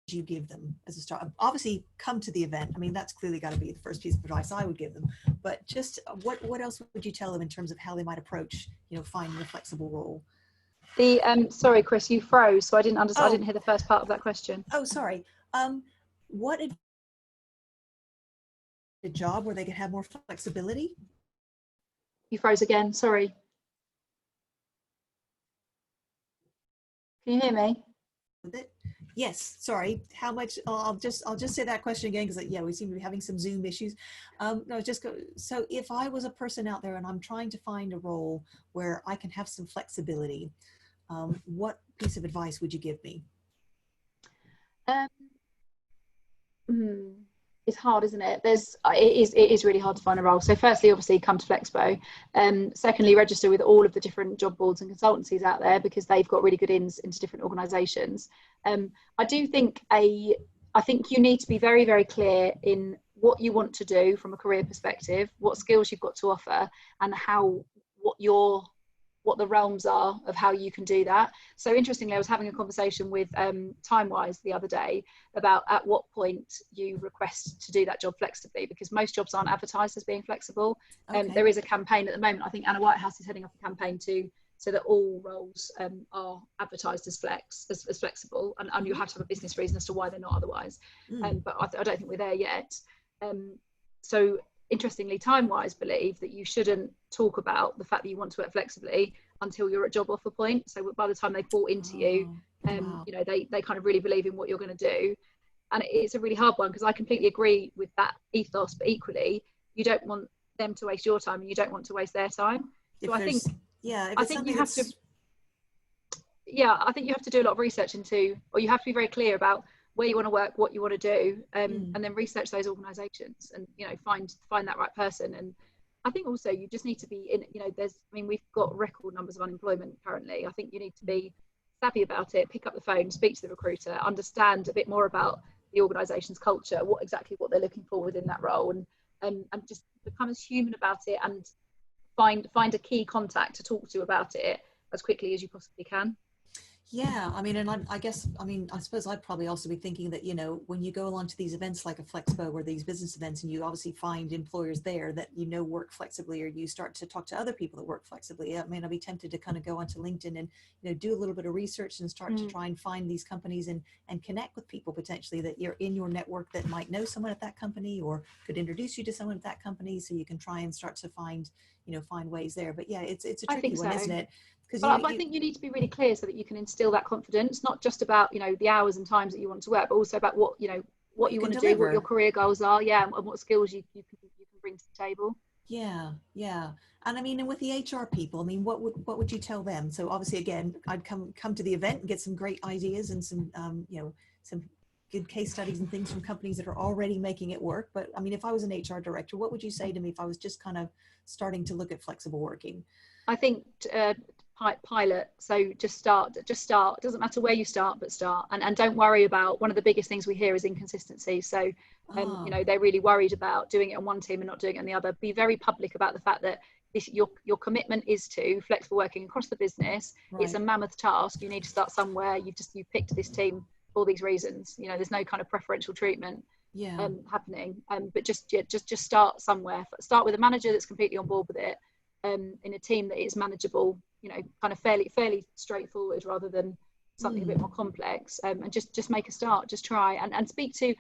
You give them as a start? Obviously, come to the event. I mean, that's clearly got to be the first piece of advice I would give them. But just what else would you tell them in terms of how they might approach, finding a flexible role? Sorry, Chris, you froze, so I didn't understand. I didn't hear the first part of that question. Oh, sorry. What a job where they could have more flexibility? You froze again. Sorry. Can you hear me? Yes, sorry. How much? I'll just say that question again, because we seem to be having some Zoom issues. So if I was a person out there and I'm trying to find a role where I can have some flexibility, what piece of advice would you give me? It's hard, isn't it? It is really hard to find a role. So firstly, obviously, come to Flexpo. Secondly, register with all of the different job boards and consultancies out there, because they've got really good ins into different organisations. I think you need to be very, very clear in what you want to do from a career perspective, what skills you've got to offer, and what the realms are of how you can do that. So interestingly, I was having a conversation with TimeWise the other day about at what point you request to do that job flexibly, because most jobs aren't advertised as being flexible. There is a campaign at the moment. I think Anna Whitehouse is heading up a campaign so that all roles are advertised as flexible, and you have to have a business reason as to why they're not otherwise. But I don't think we're there yet. So interestingly, TimeWise believe that you shouldn't talk about the fact that you want to work flexibly until you're at job offer point. So by the time they've bought into you, Wow. you know, they kind of really believe in what you're going to do. And it's a really hard one, because I completely agree with that ethos, but equally, you don't want them to waste your time, and you don't want to waste their time. So If there's, if I it's think something you have to, that's, I think you have to do a lot of research into, or you have to be very clear about where you want to work, what you want to do, and then research those organisations, and, you know, find that right person. And I think also you just need to be in, you know, we've got record numbers of unemployment currently. I think you need to be savvy about it, pick up the phone, speak to the recruiter, understand a bit more about the organisation's culture, what they're looking for within that role, and just become as human about it, and find a key contact to talk to about it as quickly as you possibly can. yeah, I mean, and I guess, I mean, I suppose I'd probably also be thinking that, you know, when you go along to these events like a Flexpo or these business events, and you obviously find employers there that, you know, work flexibly, or you start to talk to other people that work flexibly. I mean, I'd be tempted to kind of go onto LinkedIn and, you know, do a little bit of research and start to try and find these companies and connect with people potentially that you're in your network that might know someone at that company, or could introduce you to someone at that company, so you can try and start to find, you know, find ways there. But yeah, it's a I tricky think one, so. isn't it? Because But I think you need to be really clear, so that you can instill that confidence, not just about, you know, the hours and times that you want to work, but also about what, you know, what you can want to do, what your deliver. career goals are, and what skills you can bring to the table. Yeah, yeah. And I mean, and with the HR people, I mean, what would you tell them? So obviously, again, I'd come to the event and get some great ideas and some, you know, some good case studies and things from companies that are already making it work. But I mean, if I was an HR director, what would you say to me if I was just kind of starting to look at flexible working? I think pilot. So just start. It doesn't matter where you start, but start, and don't worry about, one of the biggest things we hear is inconsistency. So you know, they're really worried about doing it on one team and not doing it on the other. Be very public about the fact that your commitment is to flexible working across the business. Right. It's a mammoth task. You need to start somewhere. You've picked this team for these reasons. You know, there's no kind of preferential treatment happening. But just start somewhere. Start with a manager that's completely on board with it. In a team that is manageable, you know, kind of fairly straightforward, rather than something a bit more complex, and just make a start, just try and speak to,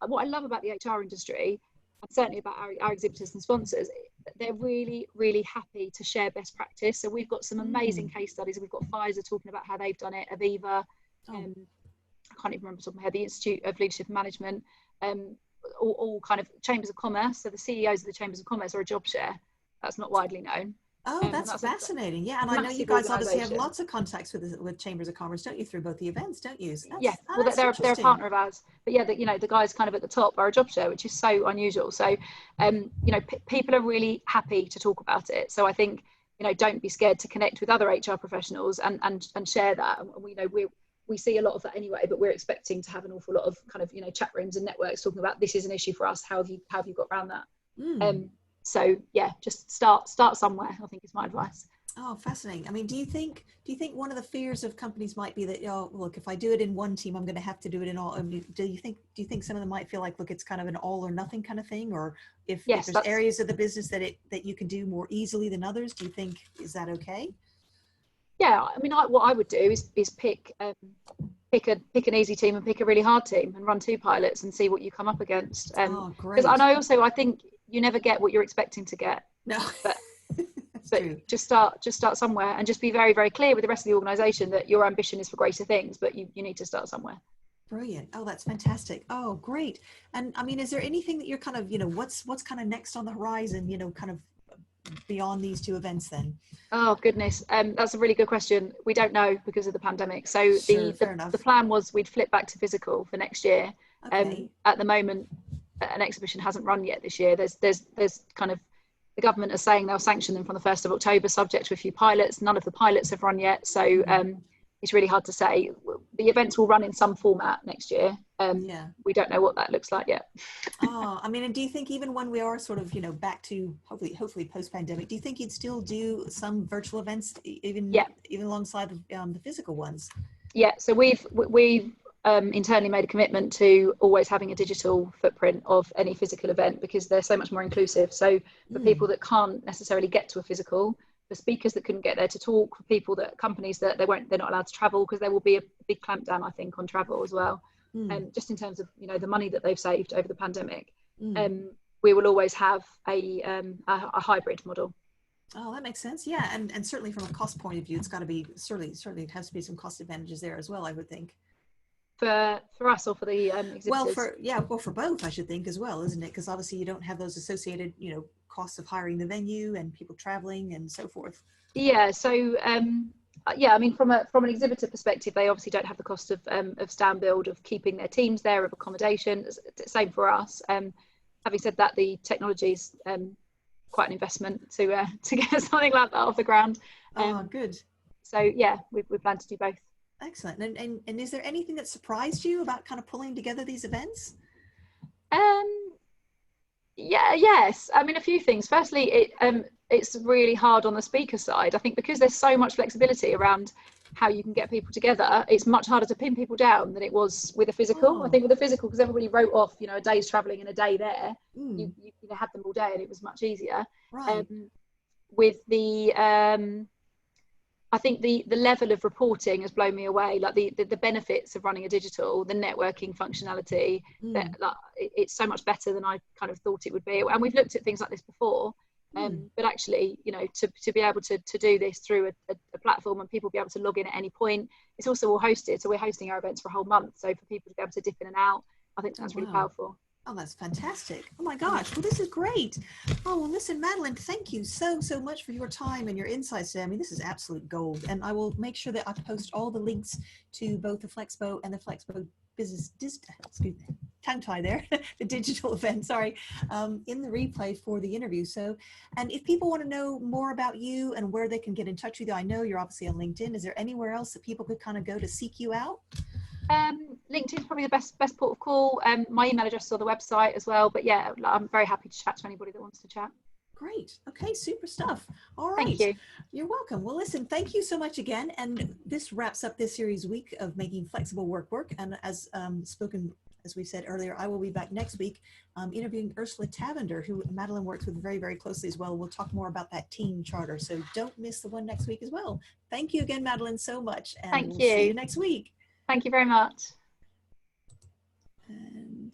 what I love about the HR industry, and certainly about our exhibitors and sponsors, they're really, really happy to share best practice. So we've got some amazing case studies. We've got Pfizer talking about how they've done it, Aviva, I can't even remember off the top of my head, the Institute of Leadership and Management, all kind of chambers of commerce. So the CEOs of the chambers of commerce are a job share. That's not widely known. Oh, that's fascinating. Yeah, and I know you guys obviously have lots of contacts with chambers of commerce, don't you, through both the events, don't you? So yeah, well, they're a partner of ours. But yeah, you know, the guys kind of at the top are a job share, which is so unusual. So, you know, people are really happy to talk about it. So I think, you know, don't be scared to connect with other HR professionals and share that. And we know we see a lot of that anyway, but we're expecting to have an awful lot of kind of, you know, chat rooms and networks talking about, this is an issue for us. How have you got around that? So yeah, just start somewhere, I think, is my advice. Oh, fascinating. I mean, do you think one of the fears of companies might be that, oh, look, if I do it in one team, I'm going to have to do it in all? I mean, do you think some of them might feel like, look, it's kind of an all or nothing kind of thing? Or if there's areas of the business that you can do more easily than others, do you think, is that okay? Yeah, I mean, what I would do is pick an easy team and pick a really hard team and run 2 pilots and see what you come up against. Oh, great. Because I think you never get what you're expecting to get. No. But true. just start somewhere, and just be very, very clear with the rest of the organisation that your ambition is for greater things, but you need to start somewhere. Brilliant. Oh, that's fantastic. Oh, great. And I mean, is there anything that you're kind of, you know, what's kind of next on the horizon, you know, kind of beyond these 2 events then? Oh goodness, that's a really good question. We don't know because of the pandemic. So the plan was we'd flip back to physical for next year. Okay. At the moment, an exhibition hasn't run yet this year. There's kind of, the government are saying they'll sanction them from the 1st of October, subject to a few pilots. None of the pilots have run yet, so it's really hard to say. The events will run in some format next year. We don't know what that looks like yet. Oh, I mean, and do you think even when we are sort of, you know, back to hopefully post-pandemic, do you think you'd still do some virtual events even alongside the physical ones? Yeah, so we've internally made a commitment to always having a digital footprint of any physical event, because they're so much more inclusive. So for people that can't necessarily get to a physical, for speakers that couldn't get there to talk, for people companies that they're not allowed to travel, because there will be a big clampdown, I think, on travel as well. Just in terms of, you know, the money that they've saved over the pandemic, we will always have a hybrid model. Oh, that makes sense. Yeah, and certainly from a cost point of view, it's got to be certainly it has to be some cost advantages there as well, I would think. For us or for the Well, exhibitors? for both, I should think as well, isn't it? Because obviously you don't have those associated, costs of hiring the venue and people traveling and so forth. Yeah, so yeah, I mean, from an exhibitor perspective, they obviously don't have the cost of stand build, of keeping their teams there, of accommodation. Same for us. Having said that, the technology is quite an investment to get something like that off the ground. Oh, Um, good. so yeah, we plan to do both. Excellent. And is there anything that surprised you about kind of pulling together these events? Um, Yeah, yes. I mean, a few things. Firstly, it's really hard on the speaker side. I think because there's so much flexibility around how you can get people together, it's much harder to pin people down than it was with a physical. I Oh, think with a physical, because everybody wrote off, a day's traveling and a day there, mm, you had them all day and it was much easier. right. Um, with the I think the level of reporting has blown me away. Like the benefits of running a digital, the networking functionality, Mm, it's so much better than I kind of thought it would be. And we've looked at things like this before, mm. but actually, to be able to do this through a platform and people be able to log in at any point. It's also all hosted, so we're hosting our events for a whole month. So for people to be able to dip in and out, I think Oh, that's really wow. powerful. Oh, that's fantastic. Oh my gosh. Well, this is great. Oh, well, listen, Madeleine, thank you so much for your time and your insights today. I mean, this is absolute gold. And I will make sure that I post all the links to both the Flexpo and the Flexpo excuse me, tongue tie there, the digital event, sorry, in the replay for the interview. So, and if people want to know more about you and where they can get in touch with you, I know you're obviously on LinkedIn. Is there anywhere else that people could kind of go to seek you out? LinkedIn is probably the best port of call. My email address is on the website as well. But yeah, I'm very happy to chat to anybody that wants to chat. Great. Okay, super stuff. All Thank right. you. You're welcome. Well, listen, thank you so much again. And this wraps up this series week of making flexible work work. And as we said earlier, I will be back next week interviewing Ursula Tavender, who Madeleine works with very closely as well. We'll talk more about that team charter. So don't miss the one next week as well. Thank you again, Madeleine, so much. And Thank we'll see you you. next week. Thank you very much. And